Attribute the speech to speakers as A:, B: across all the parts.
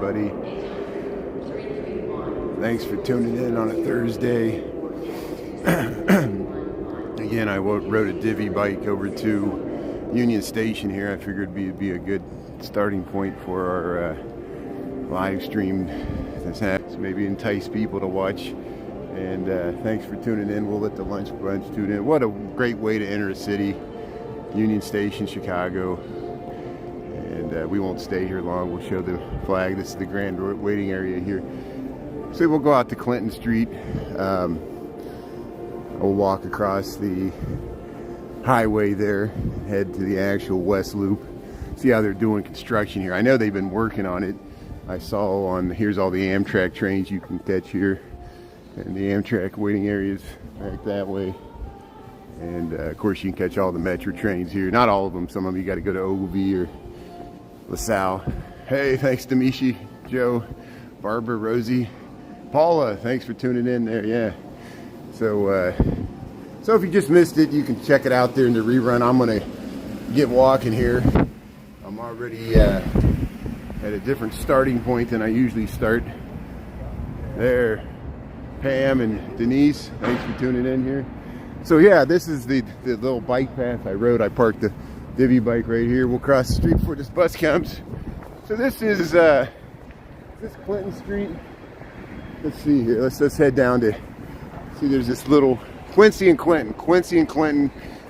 A: everybody. Thanks for tuning in on a Thursday. Again, I rode a divvy bike over to Union Station here. I figured it'd be a good starting point for our live stream. This maybe entice people to watch. And thanks for tuning in. We'll let the lunch bunch tune in. What a great way to enter a city. Union Station, Chicago. And we won't stay here long. We'll show the flag. This is the grand waiting area here. So we'll go out to Clinton Street. We'll walk across the highway there, head to the actual West Loop. See how they're doing construction here. I know they've been working on it. I saw on, here's all the Amtrak trains you can catch here. And the Amtrak waiting areas back that way. And of course you can catch all the Metro trains here. Not all of them. Some of them you got to go to Ogilvie or LaSalle. Hey, thanks to Mishi, Joe, Barbara, Rosie, Paula. Thanks for tuning in there. Yeah. So if you just missed it, you can check it out there in the rerun. I'm gonna get walking here. I'm already at a different starting point than I usually start. There, Pam and Denise. Thanks for tuning in here. So yeah, this is the little bike path I rode. I parked the divvy bike right here. We'll cross the street before this bus comes. So this is this Clinton Street. Let's see here. Let's head down to. See, there's this little Quincy and Clinton.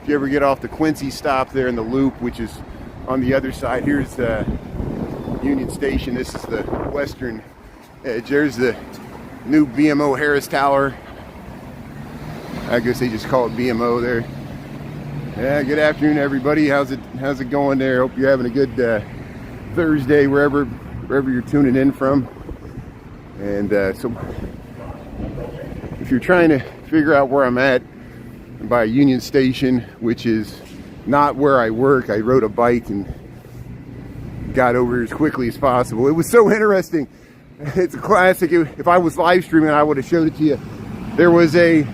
A: If you ever get off the Quincy stop there in the loop, which is on the other side, here's the Union Station. This is the western edge. There's the new BMO Harris Tower. I guess they just call it BMO there. Yeah, good afternoon, everybody. How's it going there? Hope you're having a good Thursday wherever you're tuning in from. And so if you're trying to figure out where I'm at, by Union Station, which is not where I work, I rode a bike and got over here as quickly as possible. It was so interesting. It's a classic. If I was live streaming, I would have showed it to you. There was a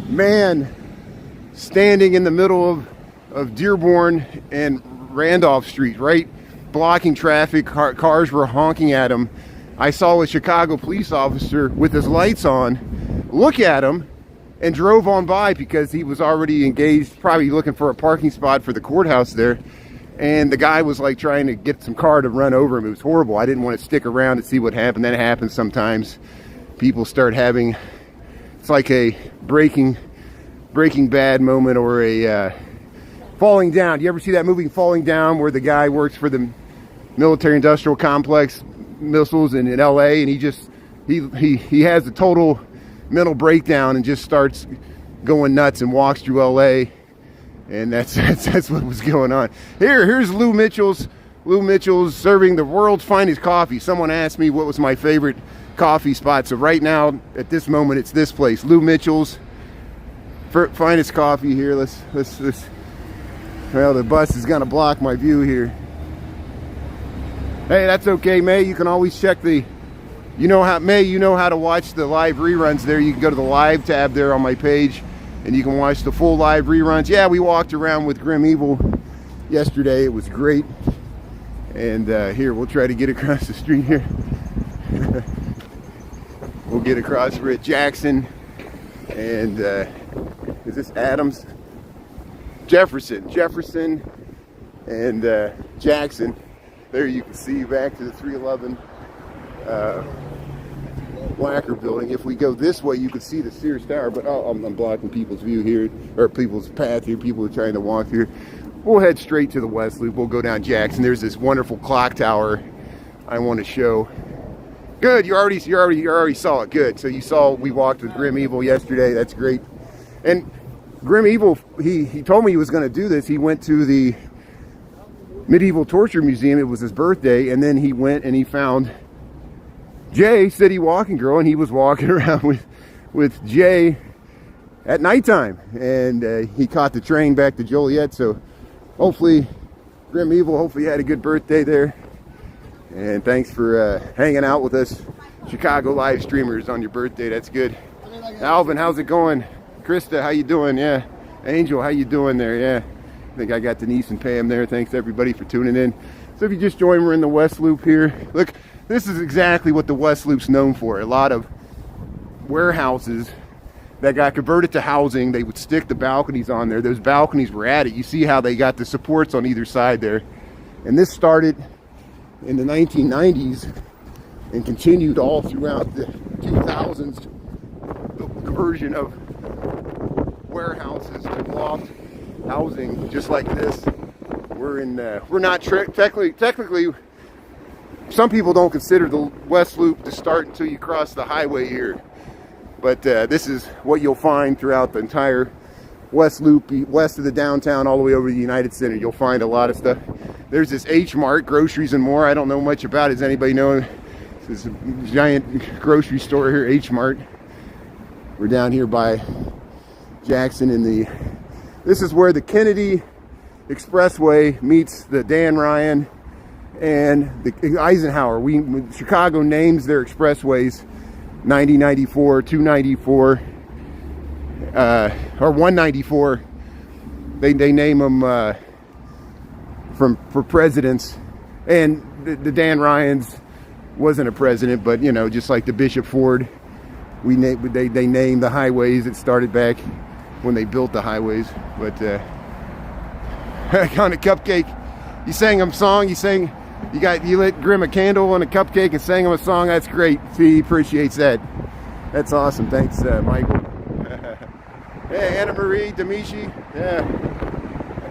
A: man standing in the middle of Dearborn and Randolph Street, right? Blocking traffic. Cars were honking at him. I saw a Chicago police officer with his lights on look at him and drove on by because he was already engaged, probably looking for a parking spot for the courthouse there. And the guy was like trying to get some car to run over him. It was horrible. I didn't want to stick around to see what happened. That happens sometimes. People start having, it's like a Breaking Bad moment or a Falling Down. Do you ever see that movie Falling Down, where the guy works for the military industrial complex missiles in LA, and he has a total mental breakdown and just starts going nuts and walks through LA, and that's what was going on. Here's Lou Mitchell's serving the world's finest coffee. Someone asked me what was my favorite coffee spot, so right now at this moment it's this place, Lou Mitchell's finest coffee here. Let's well, the bus is gonna block my view here. Hey, that's okay, May. You can always check the, you know how to watch the live reruns there. You can go to the live tab there on my page and you can watch the full live reruns. Yeah, we walked around with Grim Evil yesterday. It was great. And here, we'll try to get across the street here. We'll get across. We're at Jackson. And is this Adams? Jefferson and Jackson. There you can see back to the 311 Blacker building. If we go this way, you can see the Sears Tower, but I'm blocking people's view here, or people's path here. People are trying to walk here. We'll head straight to the West Loop. We'll go down Jackson. There's this wonderful clock tower I want to show. Good, you already saw it. Good. So you saw we walked with Grim Evil yesterday. That's great. And Grim Evil, he told me he was going to do this. He went to the Medieval Torture Museum. It was his birthday, and then he went and he found Jay, City Walking Girl, and he was walking around with Jay at nighttime, and he caught the train back to Joliet. So hopefully Grim Evil, hopefully you had a good birthday there, and thanks for hanging out with us Chicago live streamers on your birthday. That's good. Alvin, how's it going? Krista, how you doing? Yeah. Angel, how you doing there? Yeah. I think I got Denise and Pam there. Thanks everybody for tuning in. So if you just joined, we're in the West Loop here. Look, this is exactly what the West Loop's known for. A lot of warehouses that got converted to housing, they would stick the balconies on there. Those balconies were added. You see how they got the supports on either side there. And this started in the 1990s and continued all throughout the 2000s. The conversion of warehouses to loft housing, just like this. We're not technically. Some people don't consider the West Loop to start until you cross the highway here. But this is what you'll find throughout the entire West Loop, west of the downtown, all the way over to the United Center. You'll find a lot of stuff. There's this H Mart, groceries and more. I don't know much about it. Does anybody know? This is a giant grocery store here, H Mart. We're down here by Jackson in the... This is where the Kennedy Expressway meets the Dan Ryan and the Eisenhower. Chicago names their expressways 90, 94, 294, or 194. They name them for presidents. And the Dan Ryans wasn't a president, but you know, just like the Bishop Ford, they named the highways. It started back when they built the highways. But on a cupcake, you sang him a song. You lit Grim a candle on a cupcake and sang him a song. That's great. See, he appreciates that. That's awesome. Thanks, Michael. Hey, Anna Marie, Demichi. Yeah.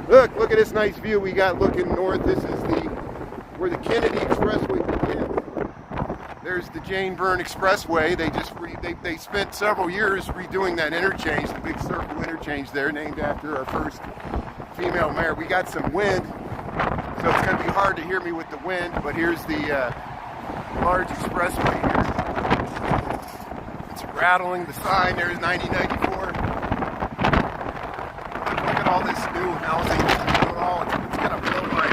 A: Look at this nice view we got looking north. This is where the Kennedy Expressway begins. There's the Jane Byrne Expressway. They spent several years redoing that interchange, the big circle interchange there, named after our first female mayor. We got some wind, so it's going to be hard to hear me with the wind, but here's the large expressway here. It's rattling the sign. There's 9094. Look at all this new housing. It's going to blow my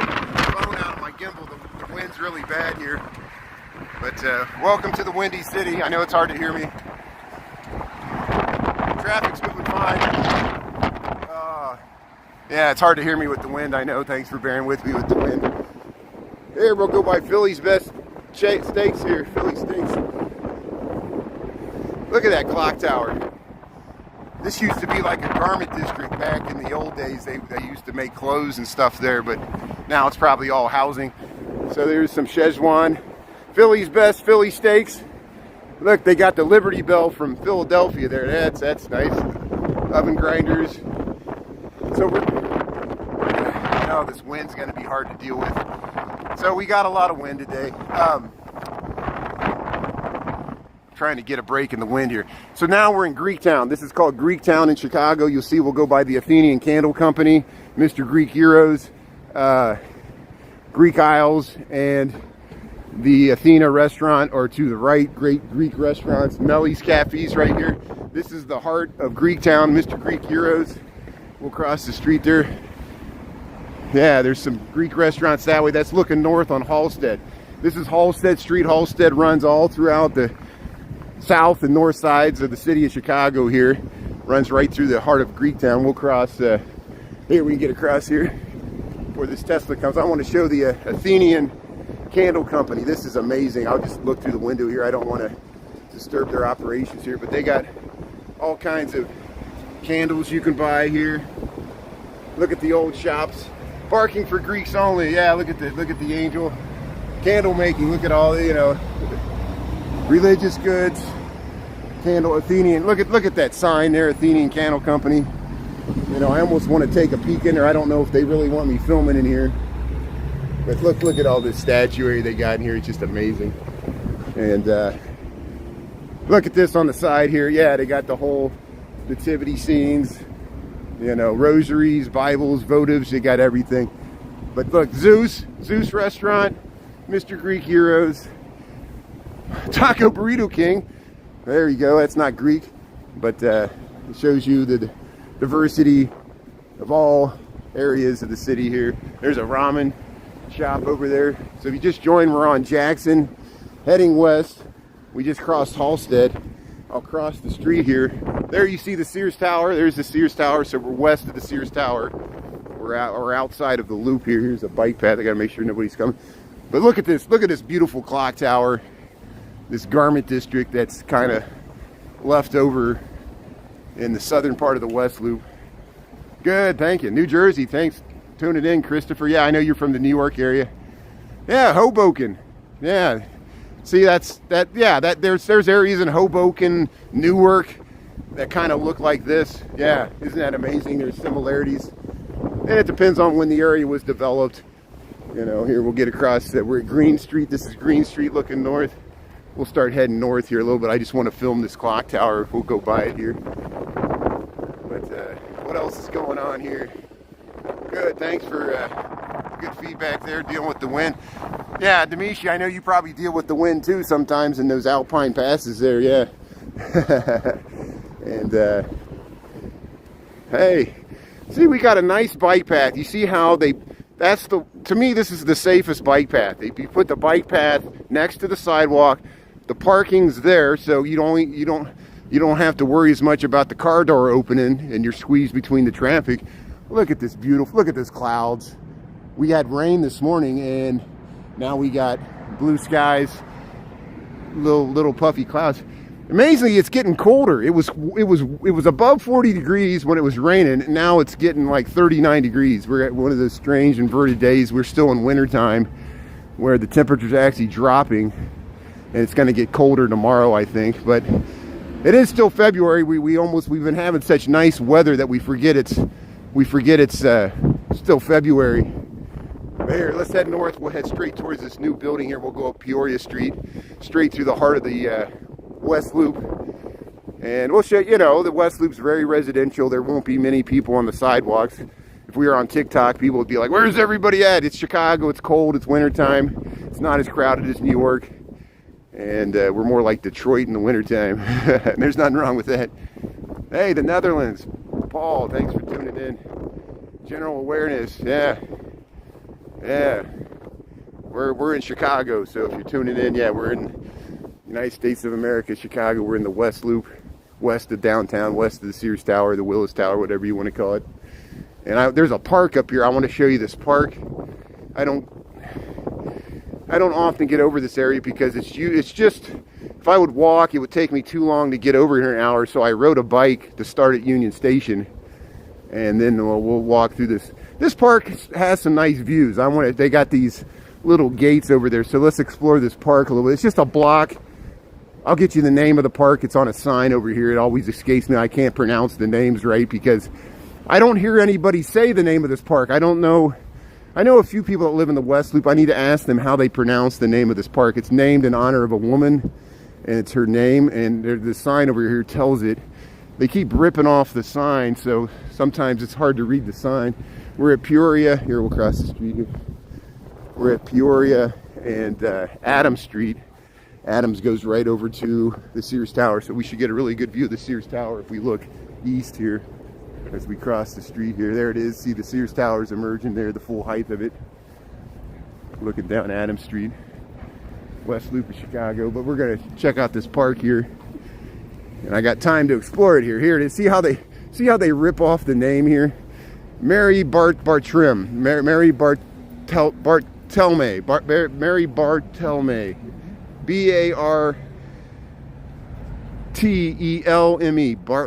A: phone out of my gimbal. The wind's really bad here. But welcome to the Windy City. I know it's hard to hear me. Traffic's moving fine. Yeah, it's hard to hear me with the wind, I know. Thanks for bearing with me with the wind. Here, we'll go by Philly's best steaks here. Philly steaks. Look at that clock tower. This used to be like a garment district back in the old days. They used to make clothes and stuff there, but now it's probably all housing. So there's some Szechuan. Philly's best Philly steaks. Look, they got the Liberty Bell from Philadelphia there. That's nice. Oven grinders. So I know this wind's going to be hard to deal with. So we got a lot of wind today. Trying to get a break in the wind here. So now we're in Greektown. This is called Greektown in Chicago. You'll see we'll go by the Athenian Candle Company, Mr. Greek Heroes, Greek Isles, and the Athena restaurant, or to the right, great Greek restaurants, Melly's Cafes right here. This is the heart of Greektown, Mr. Greek Heroes. We'll cross the street there. Yeah, there's some Greek restaurants that way. That's looking north on Halstead. This is Halstead Street. Halstead runs all throughout the south and north sides of the city of Chicago here. Runs right through the heart of Greektown. We'll cross, here we can get across here before this Tesla comes. I want to show the Athenian Candle Company. This is amazing. I'll just look through the window here. I don't want to disturb their operations here, but they got all kinds of candles you can buy here. Look at the old shops. Parking for Greeks only. Yeah, look at the angel. Candle making. Look at all the, you know, religious goods. Candle Athenian. Look at that sign there, Athenian Candle Company. You know, I almost want to take a peek in there. I don't know if they really want me filming in here. But look at all this statuary they got in here. It's just amazing. And look at this on the side here. Yeah, they got the whole nativity scenes, you know, rosaries, Bibles, votives. They got everything. But look, Zeus restaurant, Mr. Greek Heroes, Taco Burrito King. There you go. That's not Greek, but it shows you the diversity of all areas of the city here. There's a ramen shop over there. So if you just joined, we're on Jackson heading west. We just crossed Halstead. I'll cross the street here. There you see the Sears Tower. There's the Sears Tower. So we're west of the Sears Tower. We're outside of the loop here. Here's a bike path. I gotta make sure nobody's coming. But look at this beautiful clock tower, this garment district that's kind of left over in the southern part of the West Loop. Good, thank you. New Jersey, thanks. Tuning in, Christopher. Yeah, I know you're from the New York area. Yeah, Hoboken. Yeah. See, there's areas in Hoboken, Newark that kind of look like this. Yeah, isn't that amazing? There's similarities. And it depends on when the area was developed. You know, here we'll get across that we're at Green Street. This is Green Street looking north. We'll start heading north here a little bit. I just want to film this clock tower. We'll go by it here. But what else is going on here? Good, thanks for good feedback there, dealing with the wind. Yeah, Demetri, I know you probably deal with the wind too sometimes in those alpine passes there, yeah. And hey, see, we got a nice bike path. You see how to me, this is the safest bike path. You put the bike path next to the sidewalk. The parking's there, so you don't have to worry as much about the car door opening and you're squeezed between the traffic. Look at this look at this clouds. We had rain this morning and now we got blue skies, little puffy clouds. Amazingly, it's getting colder. It was above 40 degrees when it was raining, and now it's getting like 39 degrees. We're at one of those strange inverted days. We're still in wintertime where the temperature's actually dropping, and it's going to get colder tomorrow, I think. But it is still February. We've been having such nice weather that we forget it's still February. But here, let's head north. We'll head straight towards this new building here. We'll go up Peoria Street, straight through the heart of the West Loop, and we'll show you know the West Loop's very residential. There won't be many people on the sidewalks. If we were on TikTok, people would be like, where's everybody at? It's Chicago, it's cold, it's wintertime, it's not as crowded as New York, and we're more like Detroit in the wintertime. And there's nothing wrong with that. Hey, the Netherlands. Paul, thanks for tuning in. General awareness, yeah. We're in Chicago, so if you're tuning in, yeah, we're in United States of America, Chicago. We're in the West Loop, west of downtown, west of the Sears Tower, the Willis Tower, whatever you want to call it. And there's a park up here. I want to show you this park. I don't often get over this area because it's just, if I would walk, it would take me too long to get over here in an hour. So I rode a bike to start at Union Station, and then we'll walk through this. This park has some nice views. They got these little gates over there. So let's explore this park a little bit. It's just a block. I'll get you the name of the park. It's on a sign over here. It always escapes me. I can't pronounce the names right because I don't hear anybody say the name of this park. I don't know. I know a few people that live in the West Loop. I need to ask them how they pronounce the name of this park. It's named in honor of a woman, and it's her name, and the sign over here tells it. They keep ripping off the sign, so sometimes it's hard to read the sign. We're at Peoria. Here, we'll cross the street here. We're at Peoria and Adams Street. Adams goes right over to the Sears Tower, so we should get a really good view of the Sears Tower if we look east here as we cross the street here. There it is. See the Sears Tower's emerging there, the full height of it. Looking down Adams Street, West Loop of Chicago. But we're going to check out this park here, and I got time to explore it here. Here it is. See how they rip off the name here? Mary Bartelme. Mary Bartelme. B-A-R-T-E-L-M-E.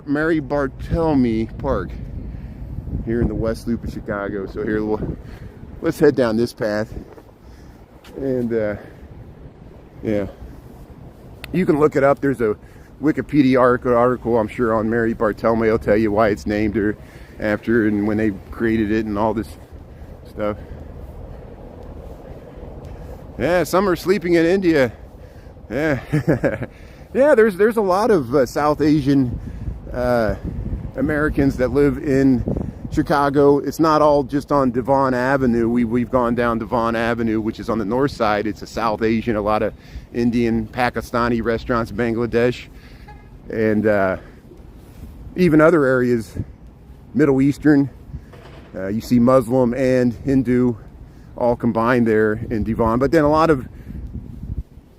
A: Mary Bartelme Park here in the West Loop of Chicago. So here let's head down this path, and yeah, you can look it up. There's a Wikipedia article I'm sure on Mary Bartelme. It'll tell you why it's named her after and when they created it and all this stuff. Yeah, some are sleeping in India. Yeah. Yeah, there's a lot of South Asian Americans that live in Chicago. It's not all just on Devon Avenue. We've gone down Devon Avenue, which is on the north side. It's a South Asian, a lot of Indian, Pakistani restaurants, Bangladesh, and even other areas, Middle Eastern. You see Muslim and Hindu all combined there in Devon. But then a lot of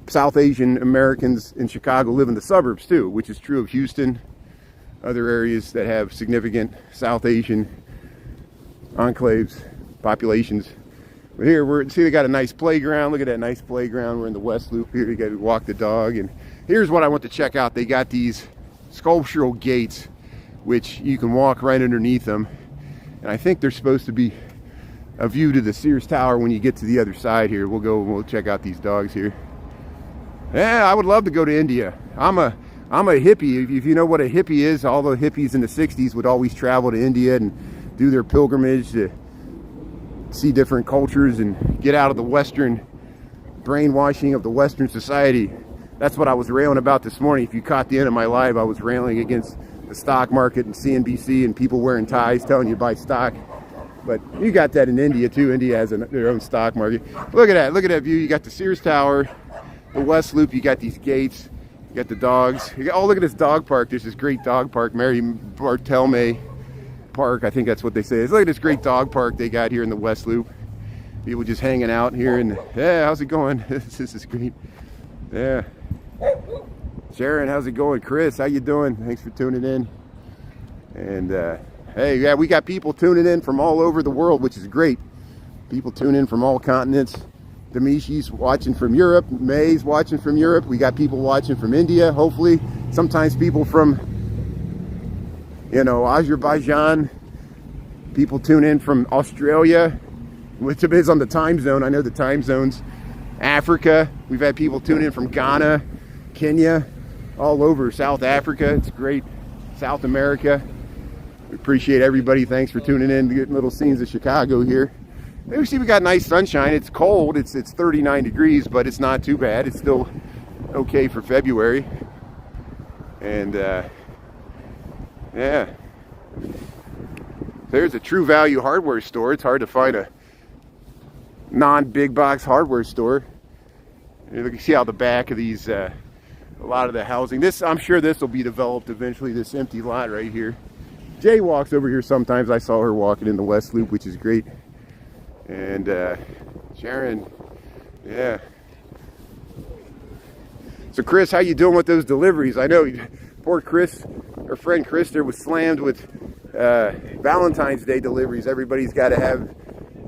A: South Asian Americans in Chicago live in the suburbs too, which is true of Houston, other areas that have significant South Asian enclaves, populations. But here see they got a nice playground. Look at that nice playground. We're in the West Loop here. You got to walk the dog. And here's what I want to check out. They got these sculptural gates, which you can walk right underneath them. And I think they're supposed to be a view to the Sears Tower when you get to the other side here. We'll go and we'll check out these dogs here. Yeah, I would love to go to India. I'm a hippie. If you know what a hippie is, all the hippies in the 60s would always travel to India and do their pilgrimage to see different cultures and get out of the Western brainwashing of the Western society. That's what I was railing about this morning. If you caught the end of my live, I was railing against the stock market and CNBC and people wearing ties telling you to buy stock. But you got that in India too. India has their own stock market. Look at that. Look at that view. You got the Sears Tower, the West Loop. You got these gates. You got the dogs. Oh, look at this dog park. There's this great dog park, Mary Bartelme Park. I think that's what they say. Look at this great dog park they got here in the West Loop. People just hanging out here. And yeah, how's it going? This is great. Yeah. Sharon, how's it going? Chris, how you doing? Thanks for tuning in. And hey, yeah, we got people tuning in from all over the world, which is great. People tune in from all continents. Demishi's watching from Europe. May's watching from Europe. We got people watching from India, hopefully. Sometimes people from, you know, Azerbaijan. People tune in from Australia, which depends on the time zone. I know the time zones. Africa. We've had people tune in from Ghana, Kenya, all over South Africa. It's great. South America. We appreciate everybody. Thanks for tuning in to get little scenes of Chicago here. We see we got nice sunshine. It's cold. It's 39 degrees, but it's not too bad. It's still okay for February. And yeah, there's a True Value hardware store. It's hard to find a non-big box hardware store. You can see how the back of these, a lot of the housing. I'm sure this will be developed eventually. This empty lot right here. Jay walks over here sometimes. I saw her walking in the West Loop, which is great. And Sharon, yeah. So Chris, how you doing with those deliveries? I know poor Chris, our friend Chris there was slammed with Valentine's Day deliveries. Everybody's got to have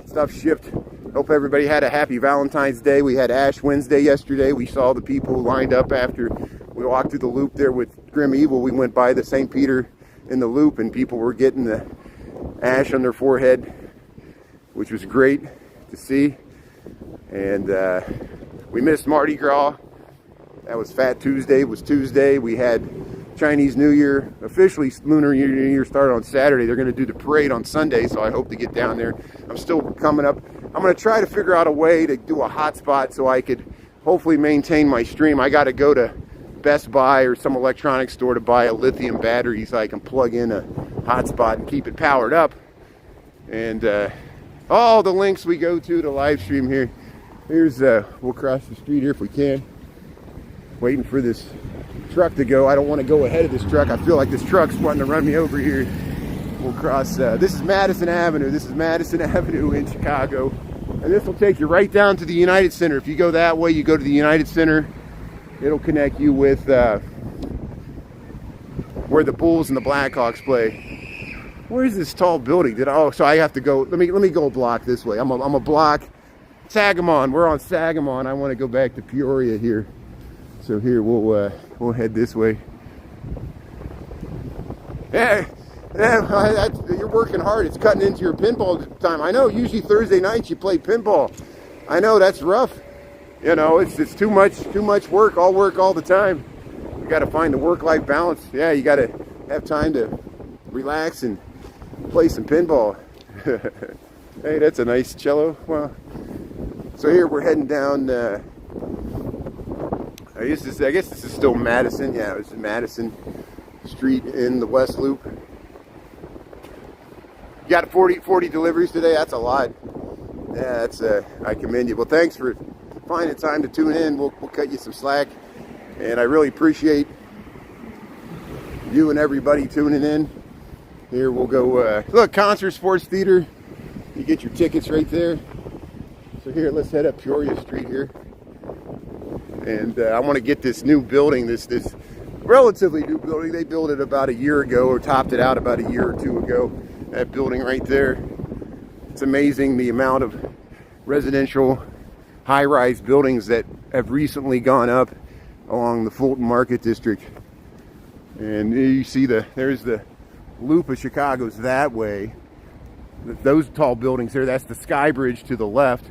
A: stuff shipped. Hope everybody had a happy Valentine's Day. We had Ash Wednesday yesterday. We saw the people lined up after we walked through the loop there with Grim Evil. We went by the St. Peter in the loop and people were getting the ash on their forehead, which was great to see. And we missed Mardi Gras. That was Fat Tuesday. It was Tuesday. We had Chinese New Year. Officially, Lunar New Year started on Saturday. They're going to do the parade on Sunday, so I hope to get down there. I'm still coming up. I'm going to try to figure out a way to do a hotspot so I could hopefully maintain my stream. I got to go to Best Buy or some electronics store to buy a lithium battery so I can plug in a hotspot and keep it powered up. And all the links we go to live stream here. Here's we'll cross the street here if we can. Waiting for this truck to go. I don't want to go ahead of this truck. I feel like this truck's wanting to run me over here. We'll cross. This is Madison Avenue. This is Madison Avenue in Chicago. And this will take you right down to the United Center. If you go that way, you go to the United Center. It'll connect you with where the Bulls and the Blackhawks play. Where's this tall building? So I have to go. Let me go a block this way. I'm a block. Sagamon. We're on Sagamon. I want to go back to Peoria here. So here we'll head this way. Yeah, you're working hard. It's cutting into your pinball time. I know. Usually Thursday nights you play pinball. I know that's rough. You know, it's too much work all the time. You got to find the work-life balance. Yeah, you got to have time to relax and play some pinball. Hey, that's a nice cello. Well, so here we're heading down. I guess this is still Madison. Yeah, it's Madison Street in the West Loop. You got 40 deliveries today. That's a lot. Yeah, I commend you. Well, thanks for finding time to tune in. We'll cut you some slack, and I really appreciate you and everybody tuning in. Here we'll go. Look, concert, sports, theater. You get your tickets right there. So here, let's head up Peoria Street here. And I want to get this new building, this relatively new building. They built it about a year ago, or topped it out about a year or two ago. That building right there. It's amazing the amount of residential high-rise buildings that have recently gone up along the Fulton Market District. And you see there's the loop of Chicago's that way. Those tall buildings there, that's the Sky Bridge to the left,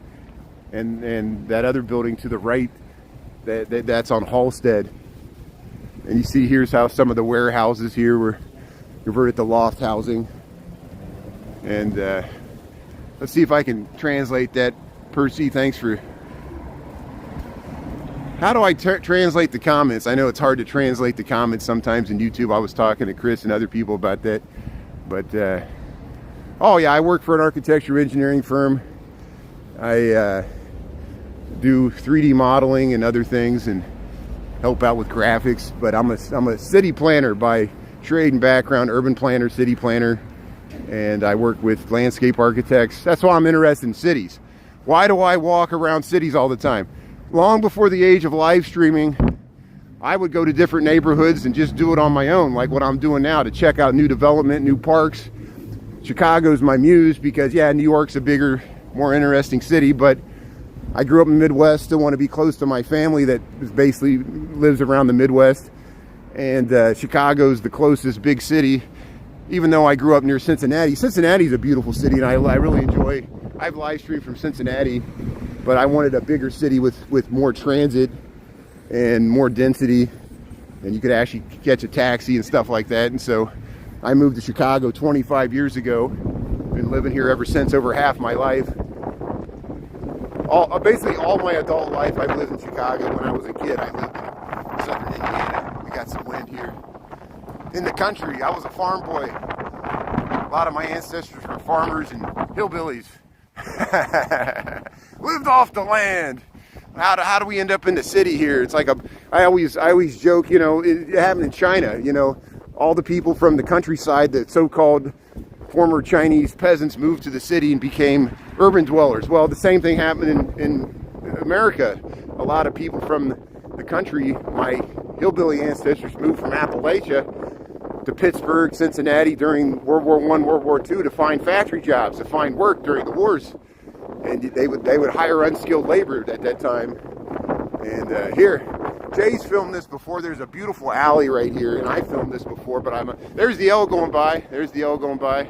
A: and that other building to the right, that's on Halsted. And you see here's how some of the warehouses here were converted to loft housing. And let's see if I can translate that. Percy, thanks for... How do I translate the comments? I know it's hard to translate the comments sometimes in YouTube. I was talking to Chris and other people about that. But, oh yeah, I work for an architecture engineering firm. I do 3D modeling and other things and help out with graphics. But I'm a city planner by trade and background, urban planner, city planner. And I work with landscape architects. That's why I'm interested in cities. Why do I walk around cities all the time? Long before the age of live streaming, I would go to different neighborhoods and just do it on my own, like what I'm doing now, to check out new development, new parks. Chicago's my muse because, yeah, New York's a bigger, more interesting city, but I grew up in the Midwest, still want to be close to my family that basically lives around the Midwest. And Chicago's the closest big city, even though I grew up near Cincinnati. Cincinnati's a beautiful city, and I really enjoy. I've live streamed from Cincinnati, but I wanted a bigger city with more transit and more density, and you could actually catch a taxi and stuff like that. And so I moved to Chicago 25 years ago. Been living here ever since, over half my life. Basically all my adult life I've lived in Chicago. When I was a kid, I lived in southern Indiana. We got some wind here. In the country, I was a farm boy. A lot of my ancestors were farmers and hillbillies. Lived off the land. How do we end up in the city here? It's like I always joke, you know, it happened in China, you know, all the people from the countryside, the so-called former Chinese peasants, moved to the city and became urban dwellers. Well, the same thing happened in America. A lot of people from the country, my hillbilly ancestors, moved from Appalachia to Pittsburgh, Cincinnati during World War I, World War II to find factory jobs, to find work during the wars. And they would hire unskilled labor at that time. And here, Jay's filmed this before. There's a beautiful alley right here, and I filmed this before, but there's the L going by. There's the L going by.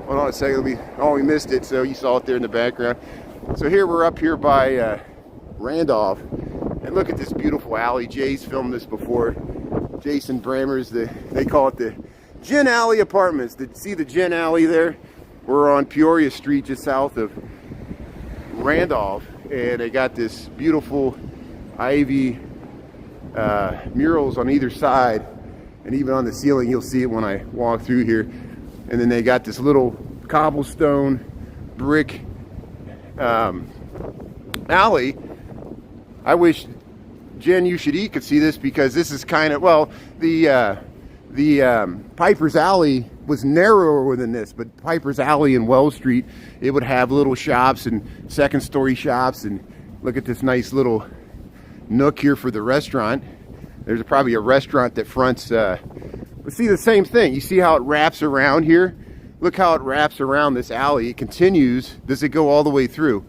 A: Hold on a second. We missed it, so you saw it there in the background. So here we're up here by Randolph, and look at this beautiful alley. Jay's filmed this before. Jason Brammer's, they call it the Gin Alley Apartments. See the Gin Alley there? We're on Peoria Street, just south of Randolph, and they got this beautiful ivy murals on either side, and even on the ceiling. You'll see it when I walk through here. And then they got this little cobblestone brick alley. I wish Jen You Should Eat could see this, because this is kind of, well, the Piper's Alley was narrower than this, but Piper's Alley in Wells Street, it would have little shops and second story shops. And look at this nice little nook here for the restaurant. There's probably a restaurant that fronts, but see the same thing. You see how it wraps around here? Look how it wraps around this alley. It continues. Does it go all the way through?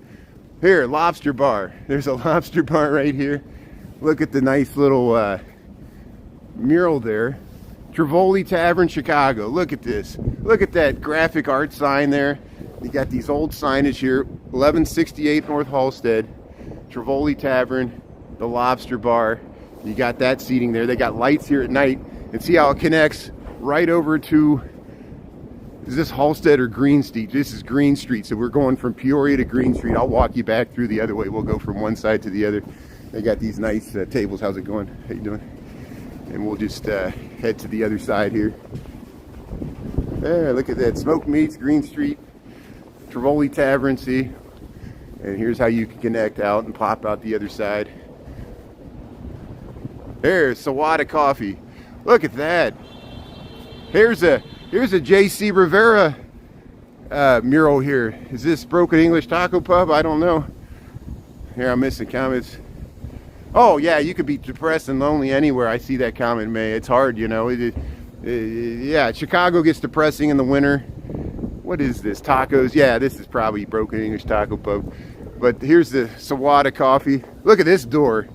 A: Here, lobster bar. There's a lobster bar right here. Look at the nice little mural there. Trivoli Tavern, Chicago. Look at this. Look at that graphic art sign there. You got these old signage here. 1168 North Halsted. Trivoli Tavern, the lobster bar. You got that seating there. They got lights here at night. And see how it connects right over to, is this Halsted or Green Street? This is Green Street. So we're going from Peoria to Green Street. I'll walk you back through the other way. We'll go from one side to the other. They got these nice tables. How's it going? How you doing? And we'll just head to the other side here. There, look at that. Smoked Meats, Green Street, Trivoli Tavern, see? And here's how you can connect out and pop out the other side. There's Sawada Coffee. Look at that. Here's a J.C. Rivera mural here. Is this Broken English Taco Pub? I don't know. Here, I'm missing comments. Oh, yeah, you could be depressed and lonely anywhere. I see that comment, May. It's hard, you know. Yeah, Chicago gets depressing in the winter. What is this? Tacos? Yeah, this is probably Broken English Taco Pub. But here's the Sawada coffee. Look at this door.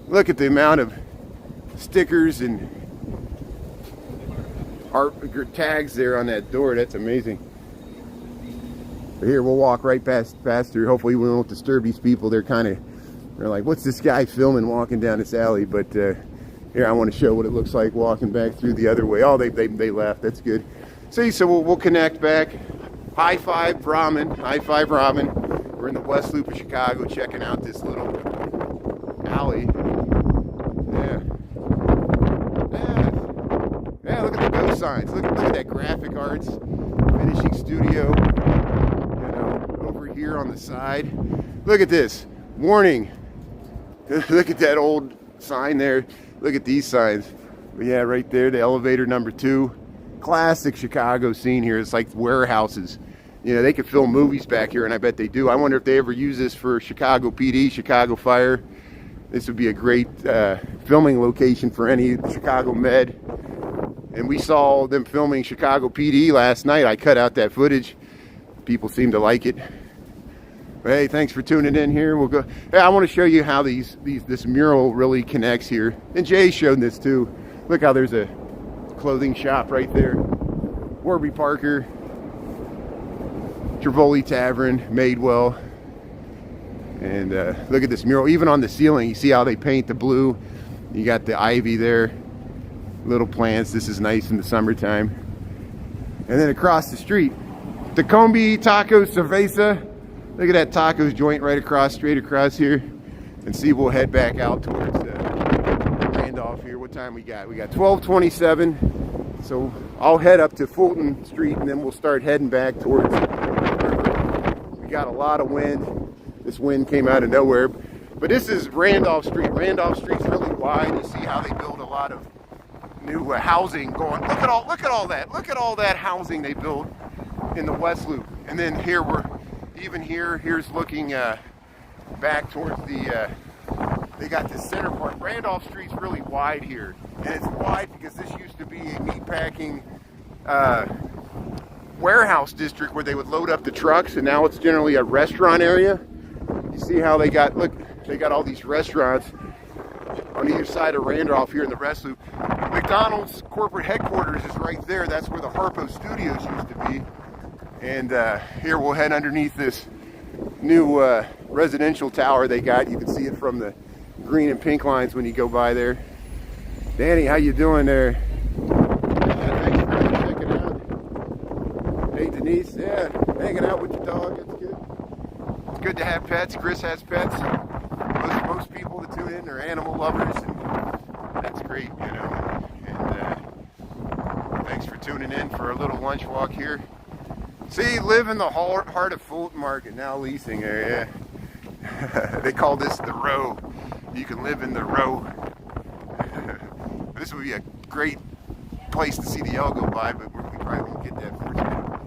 A: Look at the amount of stickers and art tags there on that door. That's amazing. But here, we'll walk right past through. Hopefully we won't disturb these people. They're like, what's this guy filming walking down this alley? But here, I want to show what it looks like walking back through the other way. Oh, they left. That's good. See, so we'll connect back. High Five Ramen. High Five Ramen. We're in the West Loop of Chicago, checking out this little alley. Yeah. Yeah, look at the ghost signs. Look at that graphic arts finishing studio. You know, over here on the side. Look at this. Warning. Look at that old sign there. Look at these signs. But yeah, right there, the elevator number 2. Classic Chicago scene here. It's like warehouses. You know, they could film movies back here, and I bet they do. I wonder if they ever use this for Chicago PD, Chicago Fire. This would be a great filming location for any Chicago Med. And we saw them filming Chicago PD last night. I cut out that footage. People seem to like it. But hey, thanks for tuning in here. We'll go. Hey, I want to show you how this mural really connects here. And Jay showed this too. Look how there's a clothing shop right there. Warby Parker, Trivoli Tavern, Madewell. And look at this mural. Even on the ceiling, you see how they paint the blue. You got the ivy there. Little plants. This is nice in the summertime. And then across the street, the Combi Taco Cerveza. Look at that tacos joint right across, straight across here. And see, we'll head back out towards Randolph here. What time we got? We got 12:27. So I'll head up to Fulton Street, and then we'll start heading back towards the river. We got a lot of wind. This wind came out of nowhere. But this is Randolph Street. Randolph Street's really wide. You see how they build a lot of new housing going. Look at all that. Look at all that housing they built in the West Loop. And then here here's looking back towards the they got this center part. Randolph Street's really wide here. And it's wide because this used to be a meatpacking warehouse district where they would load up the trucks, and now it's generally a restaurant area. You see how they got all these restaurants on either side of Randolph here in the West Loop. McDonald's corporate headquarters is right there. That's where the Harpo Studios used to be. And here we'll head underneath this new residential tower they got. You can see it from the green and pink lines when you go by there. Danny, how you doing there? Yeah, thanks for checking out. Hey Denise, yeah, hanging out with your dog. That's good. It's good to have pets. Chris has pets. Most people that tune in are animal lovers, and that's great, you know. And thanks for tuning in for a little lunch walk here. See, live in the heart of Fulton Market, now leasing area. They call this the row. You can live in the row. This would be a great place to see the L go by, but we probably won't get that fortunate.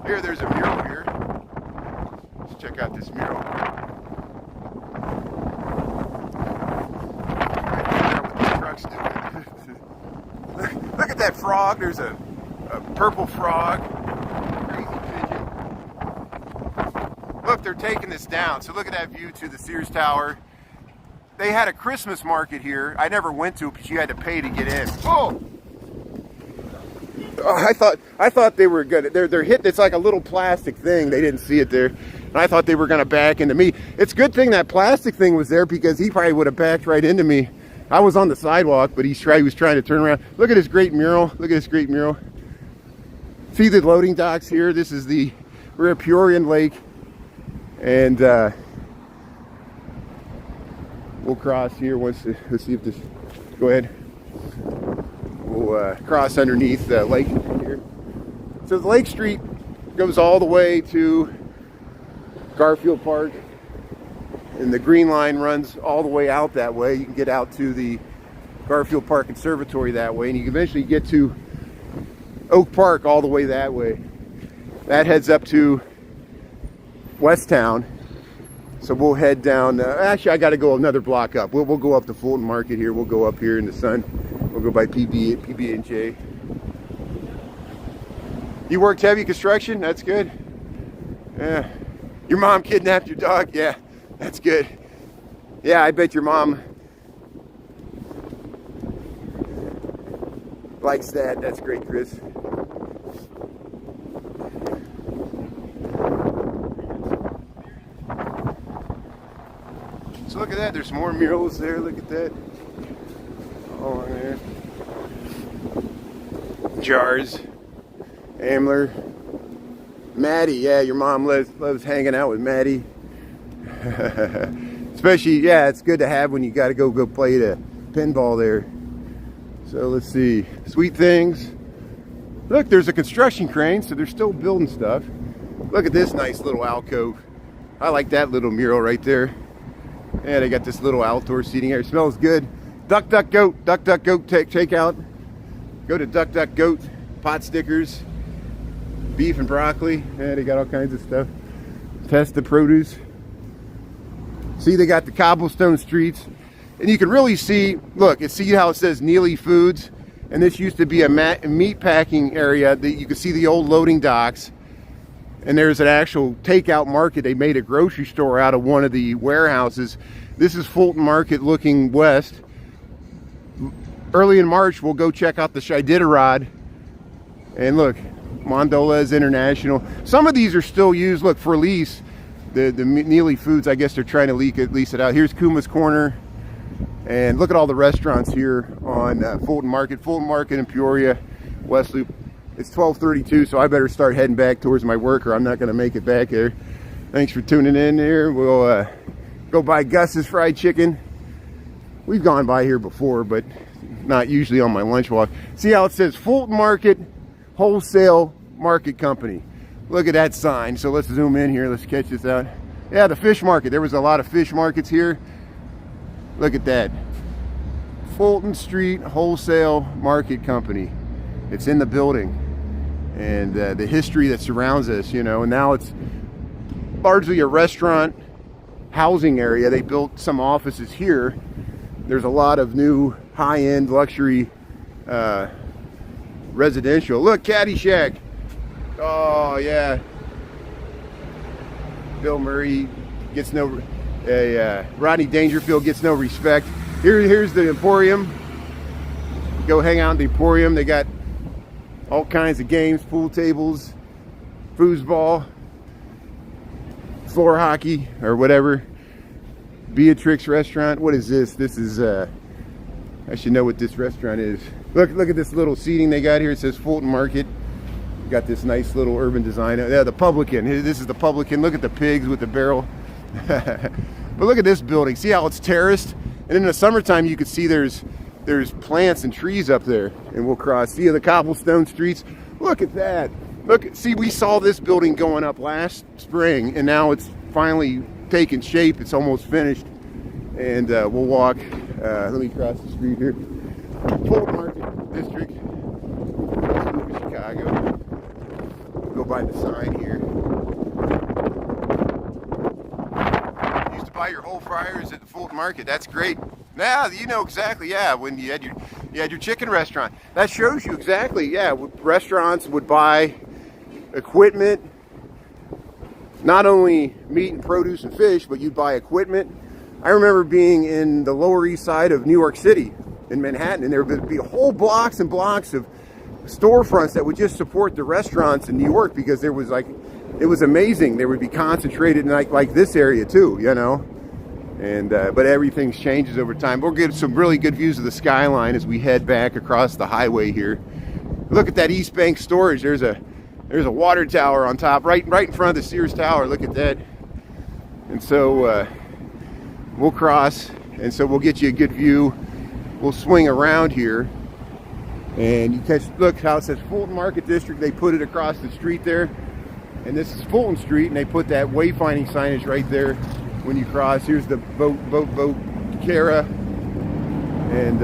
A: Here, there's a mural here. Let's check out this mural. Look at that frog. There's a purple frog. Crazy pigeon. Look, they're taking this down. So look at that view to the Sears Tower. They had a Christmas market here. I never went to it because you had to pay to get in. Oh! I thought they were good. They're hit. It's like a little plastic thing. They didn't see it there. And I thought they were going to back into me. It's a good thing that plastic thing was there because he probably would have backed right into me. I was on the sidewalk, but he was trying to turn around. Look at this great mural. Look at this great mural. See the loading docks here? We're at Peoria Lake. And we'll cross here let's see if this, go ahead. We'll cross underneath the lake here. So the Lake Street goes all the way to Garfield Park, and the green line runs all the way out that way. You can get out to the Garfield Park Conservatory that way, and you can eventually get to Oak Park all the way that way. That heads up to Westtown. So we'll head down. Actually, I got to go another block up. We'll go up to Fulton Market here. We'll go up here in the sun. We'll go by PB&J. You worked heavy construction? That's good. Yeah. Your mom kidnapped your dog? Yeah, that's good. Yeah, I bet your mom likes that. That's great, Chris. So look at that. There's more murals there. Look at that. All in there. Jars. Ambler. Maddie. Yeah, your mom loves hanging out with Maddie. Especially, yeah, it's good to have when you got to go play the pinball there. So let's see. Sweet things. Look, there's a construction crane, so they're still building stuff. Look at this nice little alcove. I like that little mural right there. Yeah, they got this little outdoor seating area. It smells good. Duck, duck, goat. Duck, duck, goat. Take out. Go to Duck, duck, goat. Pot stickers. Beef and broccoli. Yeah, they got all kinds of stuff. Test the produce. See, they got the cobblestone streets. And you can really see, look, see how it says Neely Foods? And this used to be a meat packing area. That you can see the old loading docks. And there's an actual takeout market. They made a grocery store out of one of the warehouses. This is Fulton Market looking west. Early in March, we'll go check out the Iditarod. And look, Mondolas International. Some of these are still used, look, for lease. The Neely Foods, I guess they're trying to lease it out. Here's Kuma's Corner. And look at all the restaurants here on Fulton Market. Fulton Market in Peoria, West Loop. It's 12:32, so I better start heading back towards my work or I'm not going to make it back there. Thanks for tuning in here. We'll go by Gus's Fried Chicken. We've gone by here before, but not usually on my lunch walk. See how it says Fulton Market Wholesale Market Company. Look at that sign. So let's zoom in here. Let's catch this out. Yeah, the fish market. There was a lot of fish markets here. Look at that. Fulton Street Wholesale Market Company. It's in the building. And the history that surrounds us, you know, and now it's largely a restaurant housing area. They built some offices here. There's a lot of new high-end luxury residential. Look, Caddyshack. Oh yeah. Bill Murray gets no. Rodney Dangerfield gets no respect. Here's the Emporium. Go hang out in the Emporium. They got all kinds of games, pool tables, foosball, floor hockey, or whatever. Beatrix Restaurant. What is this? This is, I should know what this restaurant is. Look at this little seating they got here. It says Fulton Market. Got this nice little urban design. Yeah, the Publican. This is the Publican. Look at the pigs with the barrel. But look at this building. See how it's terraced? And in the summertime, you can see there's plants and trees up there. And we'll cross. See the cobblestone streets? Look at that. Look, see, we saw this building going up last spring, and now it's finally taken shape. It's almost finished. And we'll walk. Let me cross the street here. Fulton Market District, Chicago. We'll go by the sign here. You used to buy your whole fryers at the Fulton Market. That's great. Now you know exactly. Yeah, when you had your chicken restaurant. That shows you exactly. Yeah, restaurants would buy equipment, not only meat and produce and fish, but you'd buy equipment. I remember being in the Lower East Side of New York City, in Manhattan, and there would be whole blocks and blocks of storefronts that would just support the restaurants in New York, because there was it was amazing. They would be concentrated in like this area too, you know. And but everything changes over time. We'll get some really good views of the skyline as we head back across the highway here. Look at that East Bank storage. There's a water tower on top, right in front of the Sears Tower. Look at that. And so we'll cross, and so we'll get you a good view. We'll swing around here, and you catch, look how it says Fulton Market District. They put it across the street there, and this is Fulton Street, and they put that wayfinding signage right there when you cross. Here's the boat Cara, and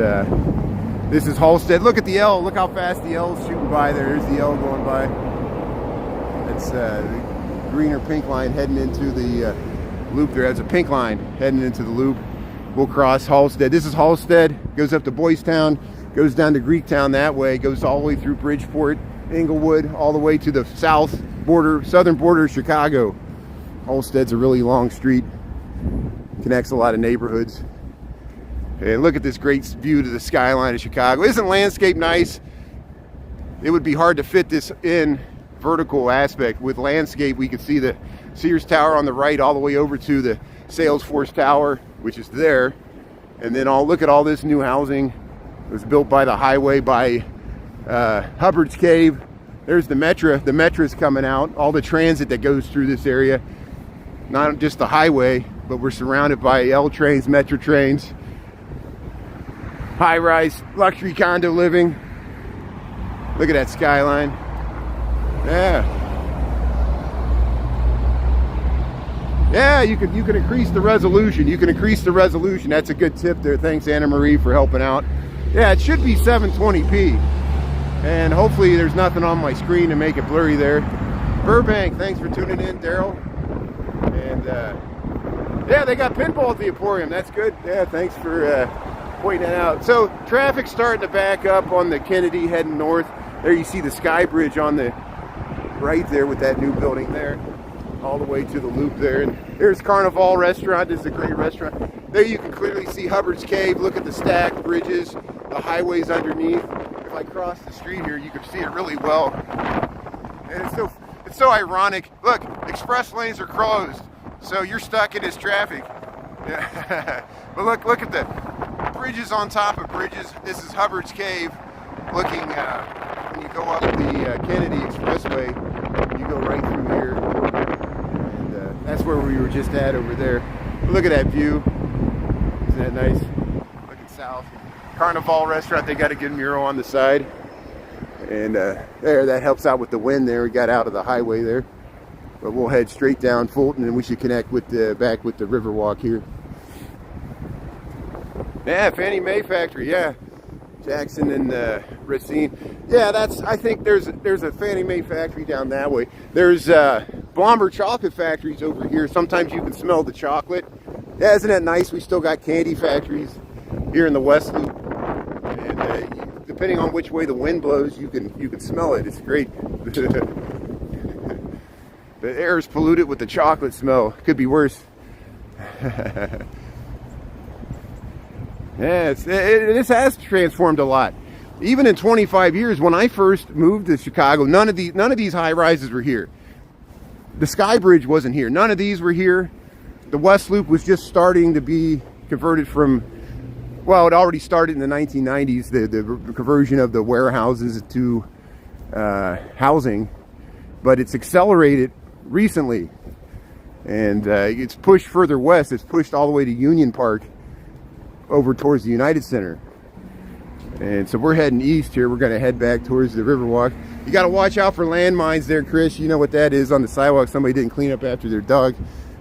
A: this is Halstead. Look at the L. Look how fast the L's shooting by there. There's the L going by. That's the green or pink line heading into the loop there. That's a pink line heading into the loop. We'll cross Halstead. This is Halstead. Goes up to Boys Town, goes down to Greektown that way, goes all the way through Bridgeport, Inglewood, all the way to the southern border of Chicago. Olmsted's a really long street, connects a lot of neighborhoods. And look at this great view to the skyline of Chicago. Isn't landscape nice? It would be hard to fit this in vertical aspect. With landscape, we could see the Sears Tower on the right all the way over to the Salesforce Tower, which is there. And then look at all this new housing. It was built by the highway, by Hubbard's Cave. There's the Metra. The Metra's coming out. All the transit that goes through this area. Not just the highway, but we're surrounded by L trains, Metra trains. High-rise luxury condo living. Look at that skyline. Yeah. Yeah, you can increase the resolution. You can increase the resolution. That's a good tip there. Thanks, Anna Marie, for helping out. Yeah, it should be 720p. And hopefully there's nothing on my screen to make it blurry there. Burbank, thanks for tuning in, Daryl. And yeah, they got pinball at the Emporium. That's good. Yeah, thanks for pointing that out. So traffic's starting to back up on the Kennedy heading north. There you see the Sky Bridge on the right there with that new building there, all the way to the loop there. And there's Carnival Restaurant. This is a great restaurant. There you can clearly see Hubbard's Cave. Look at the stacked bridges, the highways underneath. If I cross the street here, you can see it really well. And it's so ironic. Look, express lanes are closed, so you're stuck in this traffic. Yeah. But look at the bridges on top of bridges. This is Hubbard's Cave. Looking when you go up the Kennedy Expressway, you go right through here. And that's where we were just at over there. But look at that view. Isn't that nice? Looking south. Carnival Restaurant, they got a good mural on the side. And there, that helps out with the wind there. We got out of the highway there. But we'll head straight down Fulton, and we should connect with back with the Riverwalk here. Yeah, Fannie Mae factory, yeah. Jackson and Racine. Yeah, I think there's a Fannie Mae factory down that way. There's Bomber chocolate factories over here. Sometimes you can smell the chocolate. Yeah, isn't that nice? We still got candy factories here in the West Loop. And depending on which way the wind blows, you can smell it. It's great. The air is polluted with the chocolate smell. Could be worse. Yeah, this has transformed a lot. Even in 25 years, when I first moved to Chicago, none of these high rises were here. The Sky Bridge wasn't here. None of these were here. The West Loop was just starting to be converted from, well, it already started in the 1990s, the conversion of the warehouses to housing, but it's accelerated recently, and it's pushed further west. It's pushed all the way to Union Park over towards the United Center. And so we're heading east here. We're going to head back towards the Riverwalk. You got to watch out for landmines there, Chris. You know what that is on the sidewalk. Somebody didn't clean up after their dog.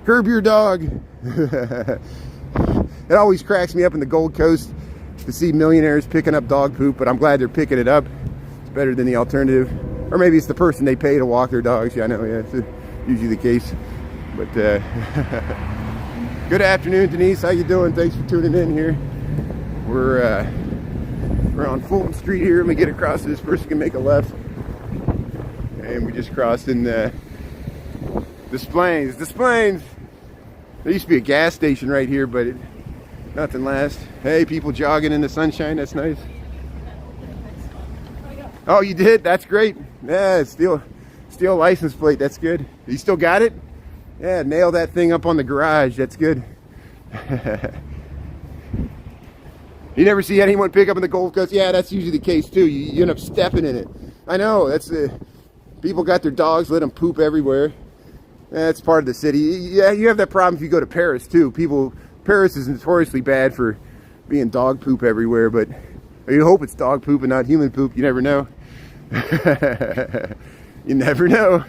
A: Curb your dog. It always cracks me up in the Gold Coast to see millionaires picking up dog poop, but I'm glad they're picking it up. It's better than the alternative. Or maybe it's the person they pay to walk their dogs. Yeah, I know. Yeah, it's usually the case. But good afternoon, Denise. How you doing? Thanks for tuning in here. We're on Fulton Street here. Let me get across so this person can make a left. And we just crossed in Des Plaines. Des Plaines. There used to be a gas station right here, but nothing lasts. Hey, people jogging in the sunshine. That's nice. Oh, you did? That's great. Yeah, steel license plate. That's good. You still got it? Yeah, nail that thing up on the garage. That's good. You never see anyone pick up in the Gold Coast? Yeah, that's usually the case too. You end up stepping in it. I know. That's people got their dogs, let them poop everywhere. That's part of the city. Yeah, you have that problem if you go to Paris too. Paris is notoriously bad for being dog poop everywhere, but you hope it's dog poop and not human poop. You never know. You never know.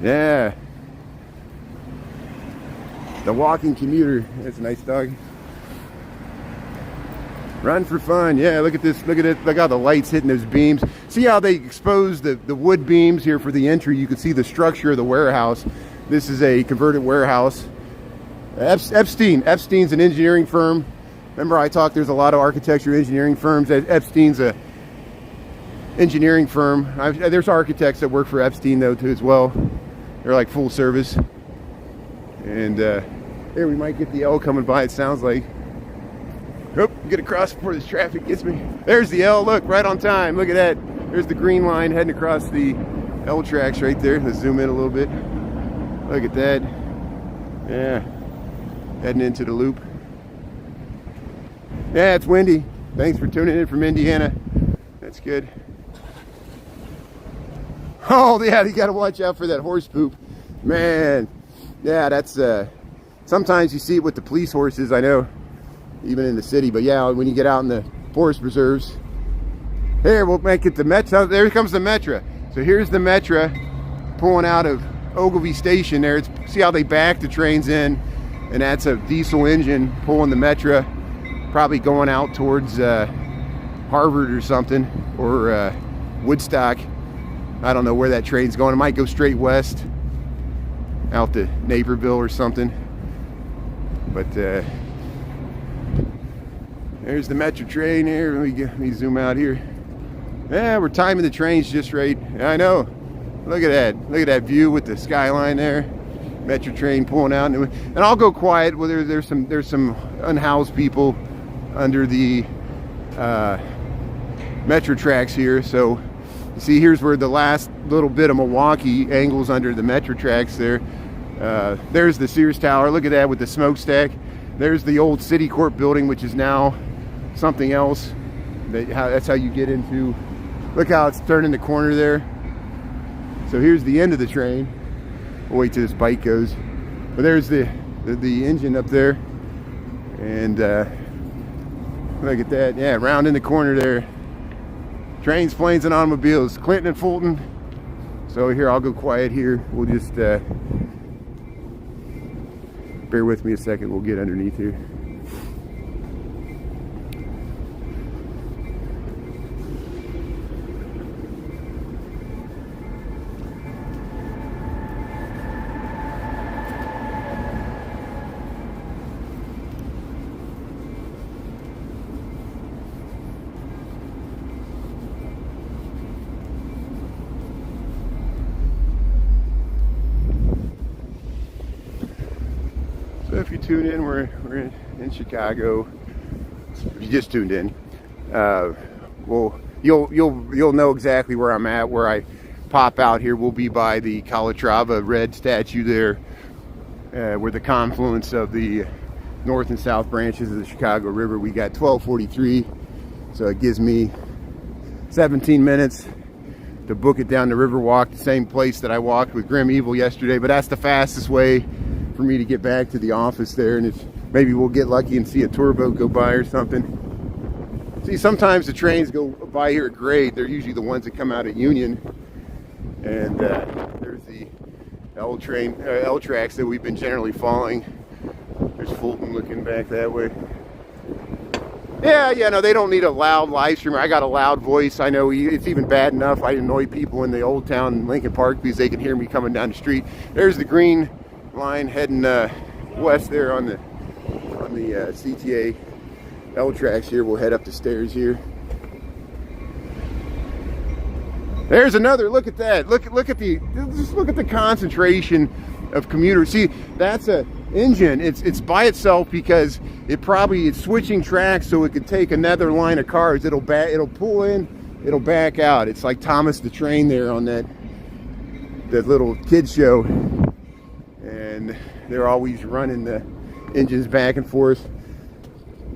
A: Yeah. The walking commuter. That's a nice dog. Run for fun. Yeah, look at this. Look at it. Look how the light's hitting those beams. See how they expose the wood beams here for the entry. You can see the structure of the warehouse. This is a converted warehouse. Epstein's an engineering firm. Remember I talked, there's a lot of architecture engineering firms. Epstein's engineering firm. There's architects that work for Epstein though too as well. They're like full service. And here we might get the L coming by, it sounds like. Oh, get across before this traffic gets me. There's the L, look, right on time. Look at that. There's the green line heading across the L tracks right there. Let's zoom in a little bit. Look at that. Yeah, heading into the loop. Yeah, it's windy. Thanks for tuning in from Indiana. That's good. Oh, yeah, you got to watch out for that horse poop. Man, yeah, that's, sometimes you see it with the police horses, I know, even in the city. But yeah, when you get out in the forest reserves. Here, we'll make it the Metra. There comes the Metra. So here's the Metra pulling out of Ogilvie Station there. See how they back the trains in? And that's a diesel engine pulling the Metra, probably going out towards Harvard or something, or Woodstock. I don't know where that train's going. It might go straight west out to Naperville or something. But there's the Metro train here. Let me zoom out here. Yeah, we're timing the trains just right. I know. Look at that. Look at that view with the skyline there. Metro train pulling out. And I'll go quiet. Well, there's some unhoused people under the Metro tracks here. So you see, here's where the last little bit of Milwaukee angles under the Metro tracks there. There's the Sears Tower. Look at that with the smokestack. There's the old City Court building, which is now something else. That's how you get into. Look how it's turning the corner there. So here's the end of the train. We'll wait till this bike goes. But there's the engine up there. And look at that. Yeah, round in the corner there. Trains, planes, and automobiles. Clinton and Fulton. So here, I'll go quiet here. We'll just bear with me a second. We'll get underneath here. So if you tune in, we're in Chicago. If you just tuned in, well, you'll know exactly where I'm at. Where I pop out here, we'll be by the Calatrava red statue there, where the confluence of the north and south branches of the Chicago River. We got 12:43, so it gives me 17 minutes to book it down the Riverwalk, the same place that I walked with Grim Evil yesterday. But that's the fastest way for me to get back to the office there. And if maybe we'll get lucky and see a tour boat go by or something. See, sometimes the trains go by here at grade. They're usually the ones that come out at Union. And there's the L tracks that we've been generally following. There's Fulton looking back that way. Yeah, no, they don't need a loud live streamer. I got a loud voice. I know it's even bad enough. I annoy people in the old town in Lincoln Park because they can hear me coming down the street. There's the green line heading west there on the CTA L tracks here. We'll head up the stairs here. There's another. Look at that. Look at the concentration of commuters. See, that's a engine. It's by itself because it's switching tracks so it could take another line of cars. It'll pull in, it'll back out. It's like Thomas the Train there on that little kids show. And they're always running the engines back and forth,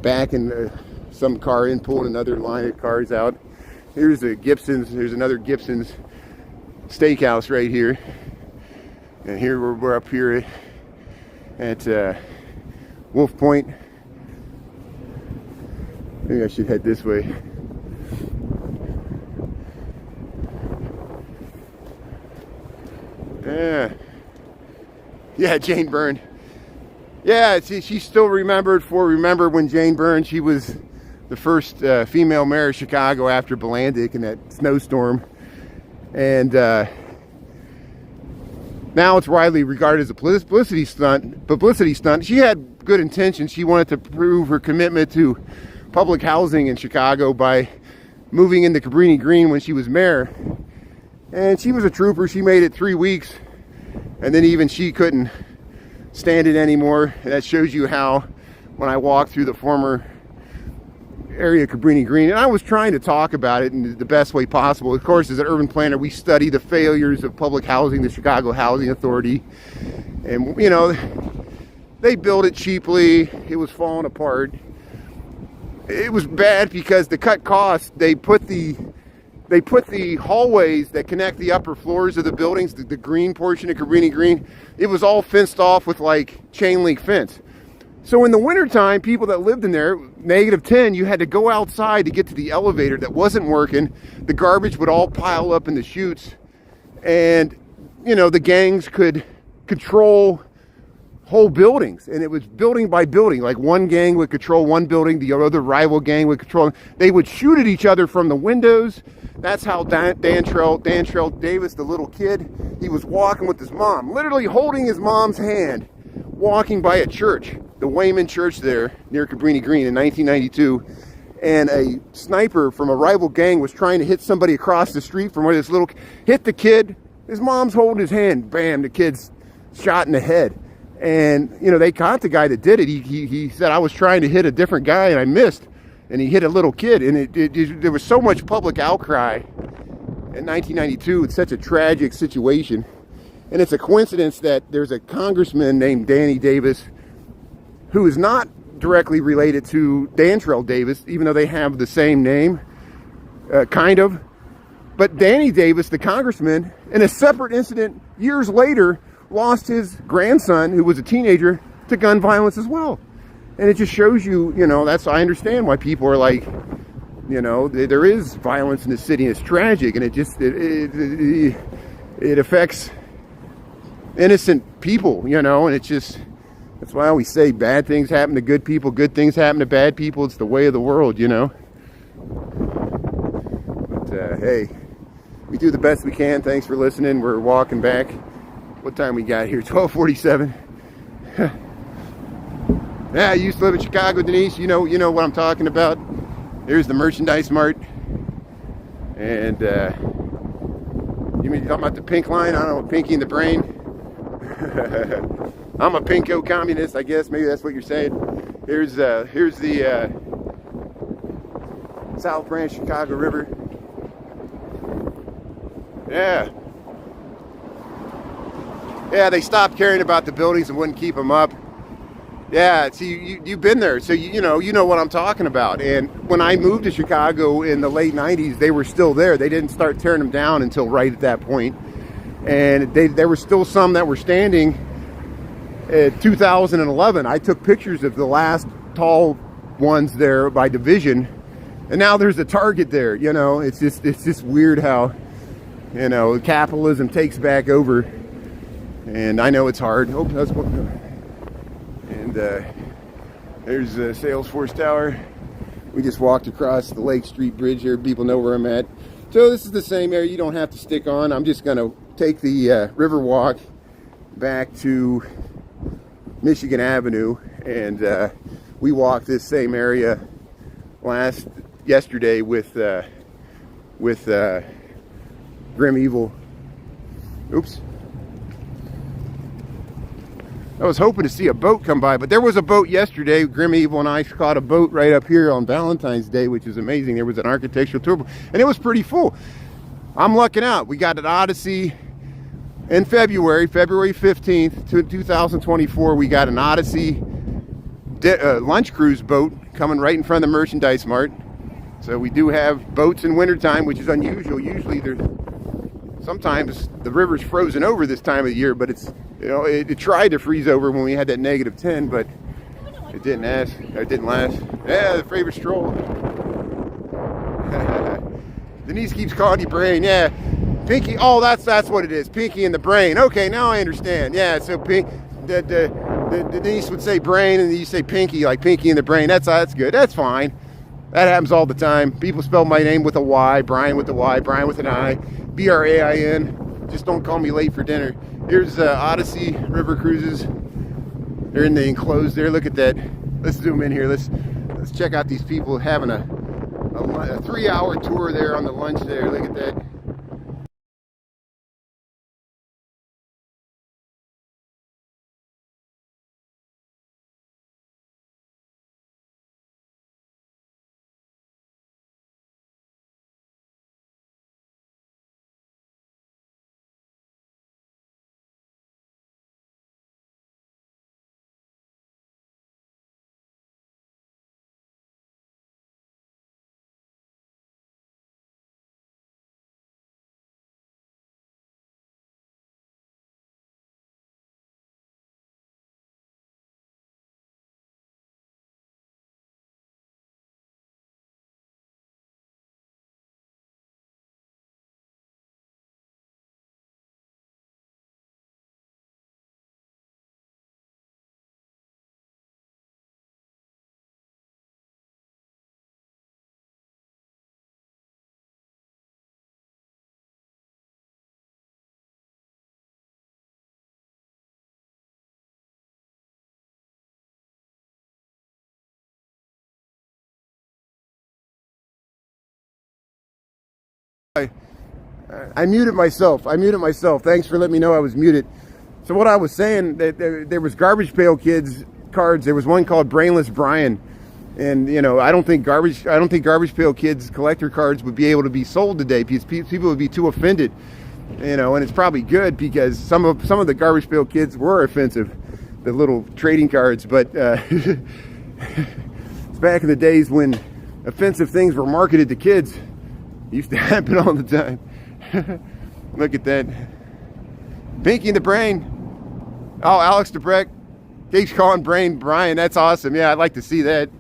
A: backing some car in, pulling another line of cars out. Here's the Gibson's. There's another Gibson's steakhouse right here. And here we're up here at Wolf Point. Maybe I should head this way. Yeah, Jane Byrne. Yeah, she's still remembered for, remember when Jane Byrne, she was the first female mayor of Chicago after Blandick in that snowstorm. And now it's widely regarded as a publicity stunt. She had good intentions. She wanted to prove her commitment to public housing in Chicago by moving into Cabrini Green when she was mayor. And she was a trooper. She made it 3 weeks. And then even she couldn't stand it anymore. And that shows you how, when I walked through the former area of Cabrini Green, and I was trying to talk about it in the best way possible. Of course, as an urban planner, we study the failures of public housing, the Chicago Housing Authority. And, you know, they built it cheaply. It was falling apart. It was bad because to cut costs, they put the hallways that connect the upper floors of the buildings, the green portion of Cabrini Green, it was all fenced off with like chain link fence. So in the wintertime, people that lived in there, -10, you had to go outside to get to the elevator that wasn't working. The garbage would all pile up in the chutes. And, you know, the gangs could control whole buildings. And it was building by building. Like one gang would control one building, the other rival gang would control. They would shoot at each other from the windows. That's how Dantrell Davis, the little kid, he was walking with his mom, literally holding his mom's hand, walking by a church, the Wayman Church there near Cabrini Green in 1992, and a sniper from a rival gang was trying to hit somebody across the street from where this little hit the kid. His mom's holding his hand. Bam, the kid's shot in the head. And, you know, they caught the guy that did it. He said, I was trying to hit a different guy and I missed. And he hit a little kid. And there was so much public outcry in 1992. It's such a tragic situation. And it's a coincidence that there's a congressman named Danny Davis who is not directly related to Dantrell Davis, even though they have the same name, kind of. But Danny Davis, the congressman, in a separate incident years later, lost his grandson, who was a teenager, to gun violence as well. And it just shows you, you know, I understand why people are like, you know, there is violence in the city and it's tragic, and it affects innocent people, you know, and it's just, that's why I always say bad things happen to good people, good things happen to bad people. It's the way of the world, you know. But hey, we do the best we can. Thanks for listening. We're walking back. What time we got here? 12:47. Yeah, I used to live in Chicago, Denise. You know what I'm talking about. There's the Merchandise Mart. And you mean talking about the pink line? I don't know, Pinky in the Brain. I'm a pinko communist, I guess. Maybe that's what you're saying. Here's the South Branch Chicago River. Yeah. Yeah, they stopped caring about the buildings and wouldn't keep them up. Yeah, see, you've been there, so you know what I'm talking about. And when I moved to Chicago in the late 90s, they were still there. They didn't start tearing them down until right at that point. And there were still some that were standing. In 2011, I took pictures of the last tall ones there by division, and now there's a Target there. You know, it's just weird how, you know, capitalism takes back over. And I know it's hard. Oh, that's what. And there's the Salesforce Tower. We just walked across the Lake Street Bridge here. People know where I'm at. So this is the same area. You don't have to stick on. I'm just going to take the river walk back to Michigan Avenue, and we walked this same area yesterday with Grim Evil. Oops. I was hoping to see a boat come by, but there was a boat yesterday. Grim Evil and I caught a boat right up here on Valentine's Day, which is amazing. There was an architectural tour, and it was pretty full. I'm lucking out. We got an Odyssey in February 15th, 2024. We got an Odyssey lunch cruise boat coming right in front of the Merchandise Mart. So we do have boats in wintertime, which is unusual. Usually sometimes the river's frozen over this time of the year, but it's, you know, it tried to freeze over when we had that -10, but it didn't last. Yeah, the favorite stroll. Denise keeps calling you Brain. Yeah, Pinky. Oh, that's what it is. Pinky in the Brain. Okay, now I understand. Yeah, so Denise would say Brain, and you say Pinky, like Pinky in the Brain. That's good. That's fine. That happens all the time. People spell my name with a Y, Brian with a Y, Brian with an I, BRAIN. Just don't call me late for dinner. Here's Odyssey River Cruises. They're in the enclosed there. Look at that. Let's zoom in here. Let's check out these people having a a 3-hour tour there on the lunch there. Look at that. I muted myself. Thanks for letting me know I was muted. So what I was saying, that there was Garbage Pail Kids cards. There was one called Brainless Brian, and you know, I don't think Garbage Pail Kids collector cards would be able to be sold today because people would be too offended. You know, and it's probably good because some of the Garbage Pail Kids were offensive, the little trading cards. But it's back in the days when offensive things were marketed to kids. It used to happen all the time. Look at that. Pinky in the Brain. Oh, Alex DeBreck keeps calling Brain Brian. That's awesome. Yeah, I'd like to see that.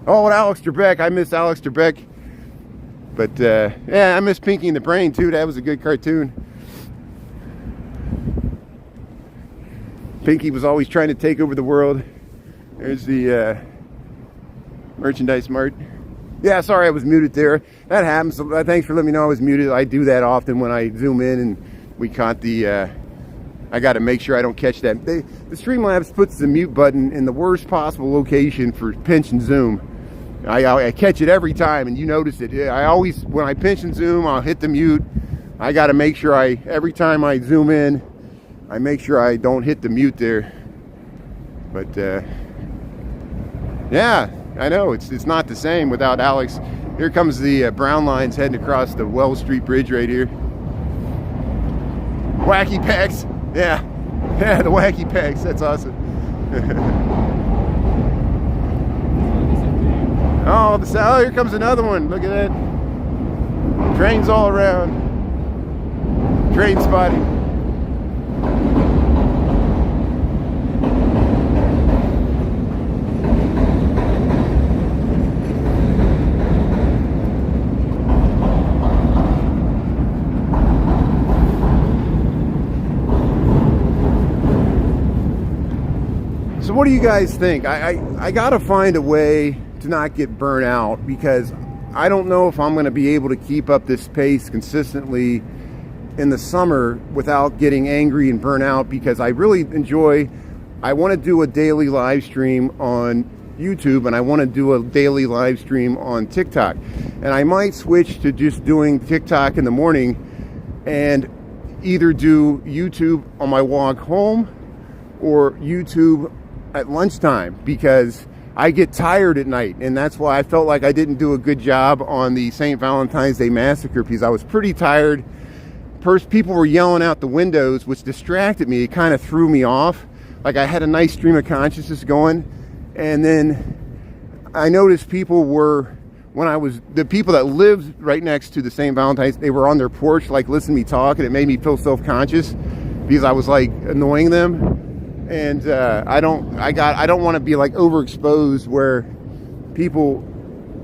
A: Oh, and Alex DeBreck. I miss Alex DeBreck. But yeah, I miss Pinky in the Brain too. That was a good cartoon. Pinky was always trying to take over the world. There's the merchandise mart. Yeah, sorry I was muted there. That happens. Thanks for letting me know I was muted. I do that often when I zoom in and we caught the... I got to make sure I don't catch that. The Streamlabs puts the mute button in the worst possible location for pinch and zoom. I catch it every time, and you notice it. I always, when I pinch and zoom, I'll hit the mute. I got to make sure every time I zoom in, I make sure I don't hit the mute there. But yeah, I know it's not the same without Alex. Here comes the brown lines heading across the Wells Street Bridge right here. Wacky Packs, yeah, the Wacky Packs. That's awesome. Oh, here comes another one. Look at that. Trains all around. Train spotting. So what do you guys think? I gotta find a way to not get burnt out, because I don't know if I'm going to be able to keep up this pace consistently in the summer without getting angry and burnt out, because I really I want to do a daily live stream on YouTube, and I want to do a daily live stream on TikTok, and I might switch to just doing TikTok in the morning and either do YouTube on my walk home or YouTube at lunchtime, because I get tired at night, and that's why I felt like I didn't do a good job on the St. Valentine's Day Massacre, because I was pretty tired. People were yelling out the windows, which distracted me. It kind of threw me off. Like, I had a nice stream of consciousness going, and then I noticed the people that lived right next to the St. Valentine's, they were on their porch, like, listening to me talk, and it made me feel self-conscious because I was like annoying them. And I don't want to be like overexposed where people,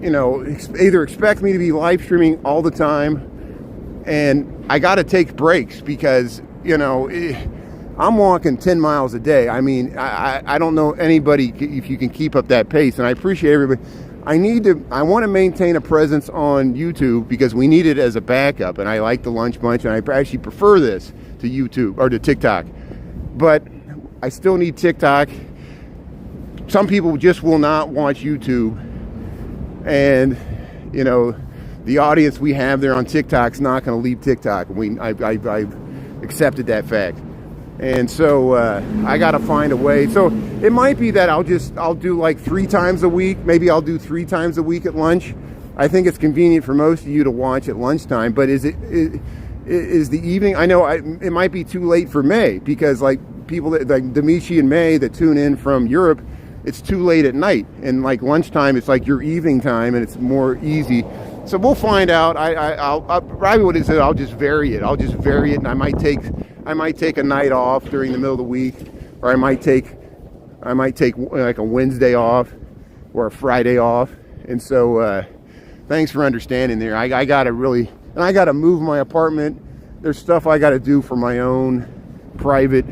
A: you know, either expect me to be live streaming all the time, and I got to take breaks because, you know, I'm walking 10 miles a day. I mean, I don't know anybody if you can keep up that pace, and I appreciate everybody. I want to maintain a presence on YouTube because we need it as a backup, and I like the Lunch Bunch, and I actually prefer this to YouTube or to TikTok, but I still need TikTok. Some people just will not watch YouTube, And, you know, the audience we have there on TikTok is not going to leave TikTok. I've accepted that fact. And so I got to find a way. So it might be that I'll do like 3 times a week. Maybe I'll do 3 times a week at lunch. I think it's convenient for most of you to watch at lunchtime. But is the evening? I know it might be too late for May, because like people that, like Demichi and May, that tune in from Europe, it's too late at night. And like lunchtime, it's like your evening time, and it's more easy. So we'll find out. I'll probably what is it? I'll just vary it. And I might take a night off during the middle of the week, or I might take like a Wednesday off or a Friday off. And so thanks for understanding there. I got to move my apartment. There's stuff I got to do for my own private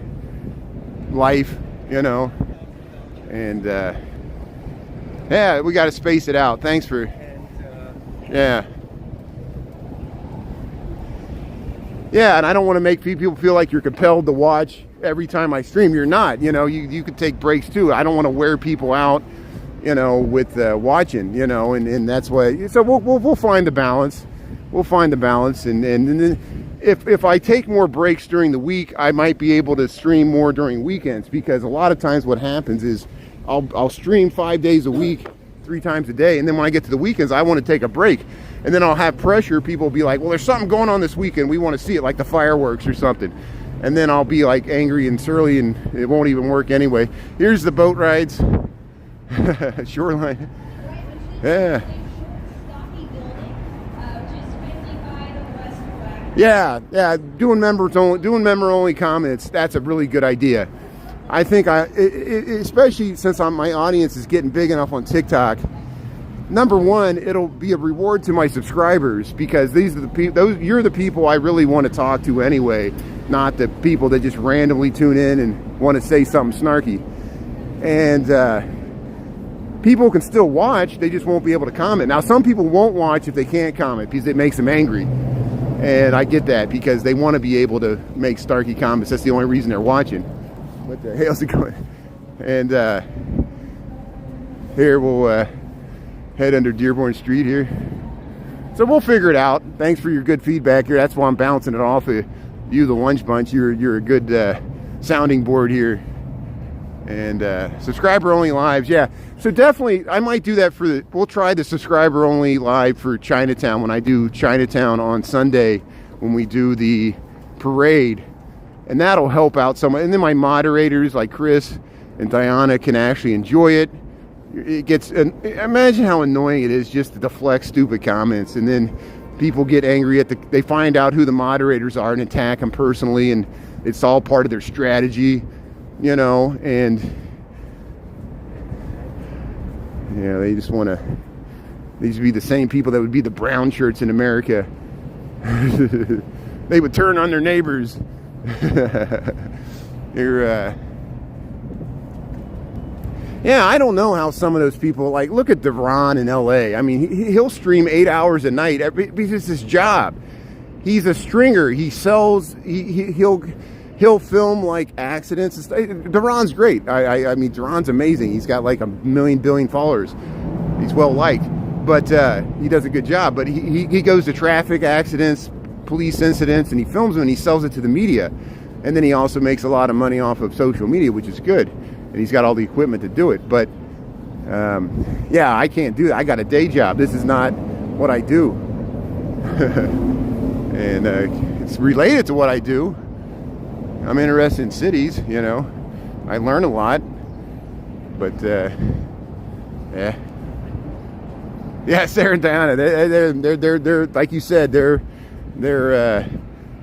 A: life, you know. And yeah, we got to space it out. Thanks for yeah, and I don't want to make people feel like you're compelled to watch every time I stream. You're not. You know, you could take breaks too. I don't want to wear people out, you know, with watching, you know, and that's why. So we'll find the balance. We'll find the balance, and then if I take more breaks during the week, I might be able to stream more during weekends, because a lot of times what happens is I'll stream 5 days a week, 3 times a day, and then when I get to the weekends, I want to take a break, and then I'll have pressure. People will be like, well, there's something going on this weekend, we want to see it, like the fireworks or something, and then I'll be like angry and surly, and it won't even work anyway. Here's the boat rides. Shoreline. Yeah, doing member only comments, that's a really good idea. I think especially since my audience is getting big enough on TikTok, number one, it'll be a reward to my subscribers, because these are the people, you're the people I really want to talk to anyway, not the people that just randomly tune in and want to say something snarky. And people can still watch, they just won't be able to comment. Now, some people won't watch if they can't comment, because it makes them angry. And I get that, because they want to be able to make snarky comments. That's the only reason they're watching. What the hell's it going? And here we'll head under Dearborn Street here. So we'll figure it out. Thanks for your good feedback here. That's why I'm bouncing it off of you, the lunch bunch. You're a good sounding board here. And subscriber only lives, yeah. So definitely, I might do that we'll try the subscriber only live for Chinatown, when I do Chinatown on Sunday, when we do the parade. And that'll help out someone. And then my moderators like Chris and Diana can actually enjoy it. Imagine how annoying it is just to deflect stupid comments, and then people get angry they find out who the moderators are and attack them personally, and it's all part of their strategy, you know. And you know, they just want to, these would be the same people that would be the brown shirts in America. They would turn on their neighbors. Yeah, I don't know how some of those people, like, look at Devron in LA. I mean, he'll stream 8 hours a night because it's his job. He's a stringer. He sells. He'll film like accidents. Devron's great. I mean, Devron's amazing. He's got like 1 billion followers. He's well liked, but he does a good job. But he goes to traffic accidents, police incidents, and he films them and he sells it to the media. And then he also makes a lot of money off of social media, which is good. And he's got all the equipment to do it. But yeah, I can't do that. I got a day job. This is not what I do. And it's related to what I do. I'm interested in cities, you know. I learn a lot. But yeah, Sarah and Diana, they're like you said, they're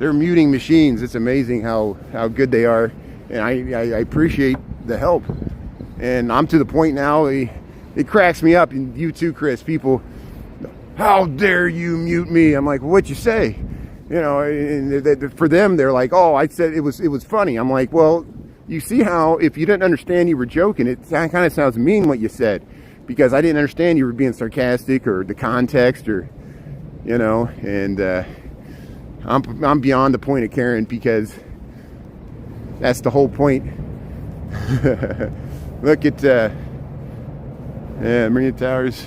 A: muting machines. It's amazing how good they are, and I appreciate the help. And I'm to the point now, it cracks me up, and you too, Chris. People, how dare you mute me? I'm like, well, what'd you say? You know, and for them, they're like, oh, I said it was funny. I'm like, well, you see how if you didn't understand you were joking, it kind of sounds mean what you said, because I didn't understand you were being sarcastic or the context, or, you know. And I'm beyond the point of caring, because that's the whole point. Look at Marina Towers.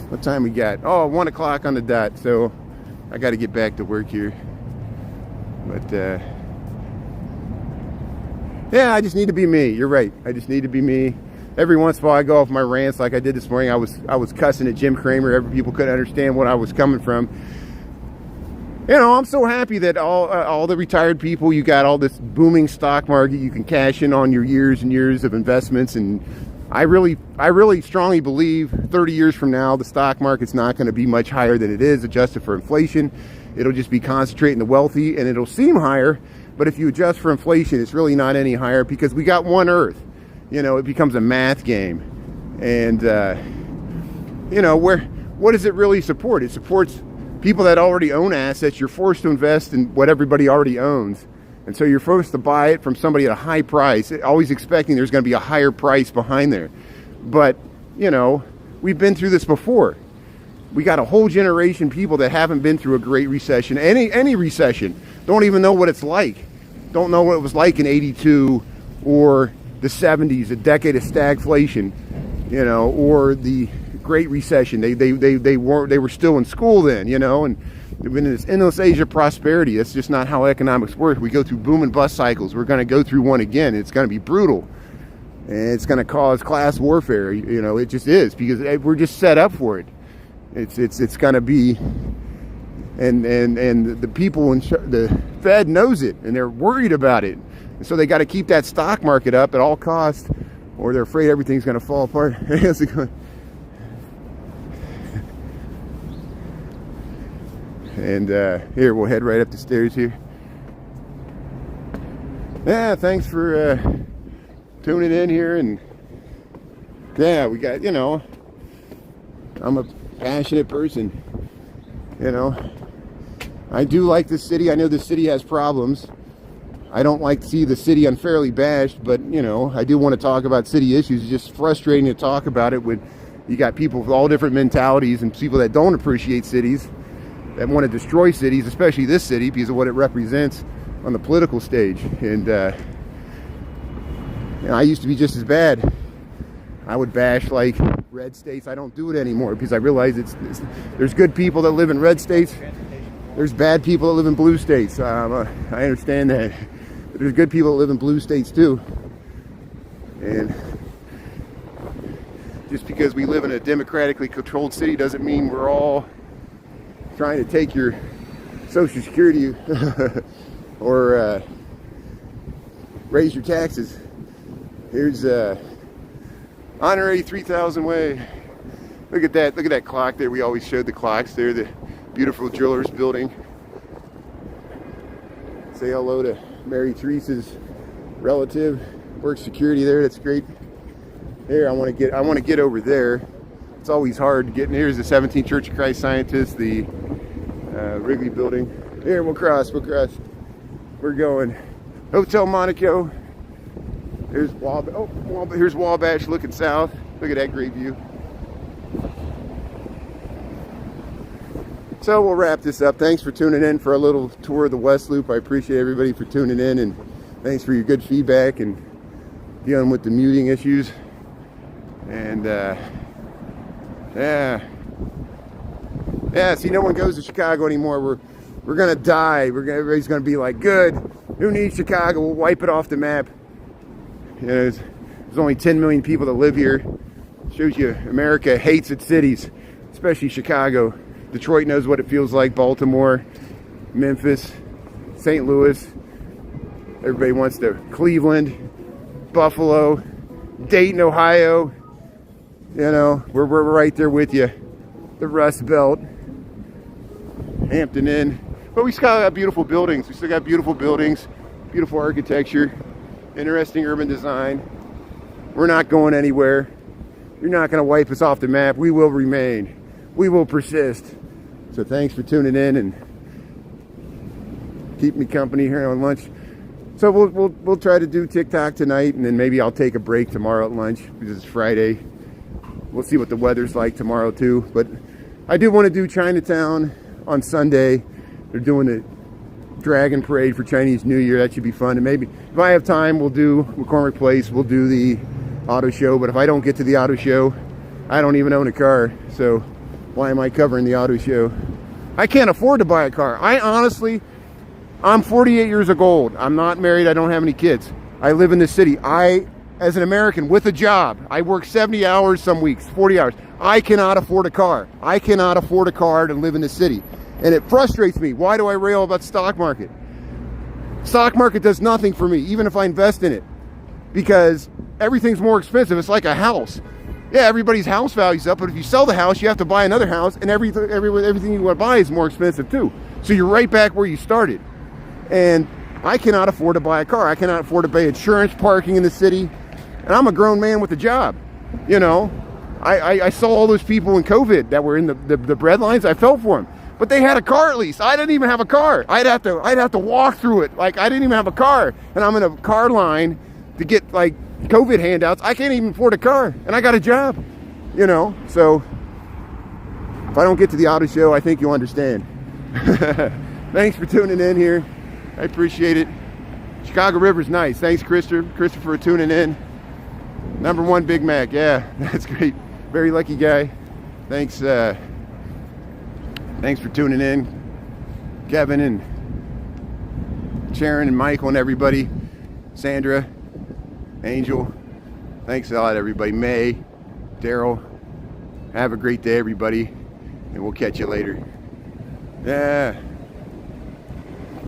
A: What time we got? Oh, 1 o'clock on the dot. So I got to get back to work here. But yeah, I just need to be me. You're right. I just need to be me. Every once in a while, I go off my rants like I did this morning. I was cussing at Jim Cramer. People couldn't understand what I was coming from. You know, I'm so happy that all the retired people, you got all this booming stock market. You can cash in on your years and years of investments. And I really strongly believe 30 years from now, the stock market's not going to be much higher than it is, adjusted for inflation. It'll just be concentrating the wealthy, and it'll seem higher. But if you adjust for inflation, it's really not any higher because we got one Earth. You know, it becomes a math game. And, you know, what does it really support? It supports people that already own assets. You're forced to invest in what everybody already owns. And so you're forced to buy it from somebody at a high price, always expecting there's going to be a higher price behind there. But, you know, we've been through this before. We got a whole generation of people that haven't been through a great recession, any recession, don't even know what it's like. Don't know what it was like in 82 or the 70s, a decade of stagflation, you know, or the Great Recession. They were still in school then, you know, and they've been in this endless age of prosperity. That's just not how economics work. We go through boom and bust cycles. We're going to go through one again. It's going to be brutal, and it's going to cause class warfare. You know, it just is, because we're just set up for it. It's going to be, and the people in the Fed knows it, and they're worried about it. And so they got to keep that stock market up at all costs, or they're afraid everything's going to fall apart. How's it going? And here, we'll head right up the stairs here. Yeah, thanks for tuning in here. And yeah, we got, you know, I'm a passionate person. You know, I do like this city. I know this city has problems. I don't like to see the city unfairly bashed, but, you know, I do want to talk about city issues. It's just frustrating to talk about it when you got people with all different mentalities and people that don't appreciate cities, that want to destroy cities, especially this city, because of what it represents on the political stage. And you know, I used to be just as bad. I would bash like red states. I don't do it anymore because I realize there's good people that live in red states. There's bad people that live in blue states. I understand that. But there's good people that live in blue states too. And just because we live in a democratically controlled city doesn't mean we're all trying to take your Social Security or raise your taxes. Here's Honorary 3000 Way. Look at that clock there. We always showed the clocks there. The beautiful Jewelers building. Say hello to Mary Teresa's relative. Works security there. That's great. Here, I want to get over there. It's always hard to get in. Here's the 17th Church of Christ Scientists, the Wrigley building. Here, we'll cross. We're going Hotel Monaco. Here's here's Wabash looking south. Look at that great view. So we'll wrap this up. Thanks for tuning in for a little tour of the West Loop. I appreciate everybody for tuning in, and thanks for your good feedback and dealing with the muting issues. And yeah. See, no one goes to Chicago anymore. We're gonna die. Everybody's gonna be like, good. Who needs Chicago? We'll wipe it off the map. You know, there's only 10 million people that live here. Shows you America hates its cities, especially Chicago. Detroit knows what it feels like. Baltimore, Memphis, St. Louis. Everybody wants to Cleveland, Buffalo, Dayton, Ohio. You know, we're right there with you. The Rust Belt, Hampton Inn. But we still got beautiful buildings. We still got beautiful buildings, beautiful architecture, interesting urban design. We're not going anywhere. You're not going to wipe us off the map. We will remain. We will persist. So thanks for tuning in and keep me company here on lunch. So we'll try to do TikTok tonight, and then maybe I'll take a break tomorrow at lunch because it's Friday. We'll see what the weather's like tomorrow too. But I do want to do Chinatown on Sunday. They're doing the Dragon Parade for Chinese New Year. That should be fun. And maybe if I have time, we'll do McCormick Place. We'll do the auto show. But if I don't get to the auto show, I don't even own a car. So Why am I covering the auto show? I can't afford to buy a car. I'm 48 years old. I'm not married. I don't have any kids. I live in the city. As an American with a job, I work 70 hours some weeks, 40 hours. I cannot afford a car. I cannot afford a car to live in the city. And it frustrates me. Why do I rail about the stock market? Stock market does nothing for me, even if I invest in it, because everything's more expensive. It's like a house. Yeah, everybody's house value's up, but if you sell the house, you have to buy another house, and everything you want to buy is more expensive too. So you're right back where you started. And I cannot afford to buy a car. I cannot afford to pay insurance, parking in the city. And I'm a grown man with a job. You know, I saw all those people in COVID that were in the bread lines. I felt for them, but they had a car at least. I didn't even have a car. I'd have to walk through it. Like, I didn't even have a car, and I'm in a car line to get like COVID handouts. I can't even afford a car, and I got a job. You know, so if I don't get to the auto show, I think you'll understand. Thanks for tuning in here. I appreciate it. Chicago River's nice. Thanks, Christopher, for tuning in. #1 Big Mac. Yeah, that's great. Very lucky guy. Thanks. Thanks for tuning in, Kevin and Sharon and Michael and everybody. Sandra, Angel. Thanks a lot, everybody. May, Daryl. Have a great day, everybody, and we'll catch you later. Yeah.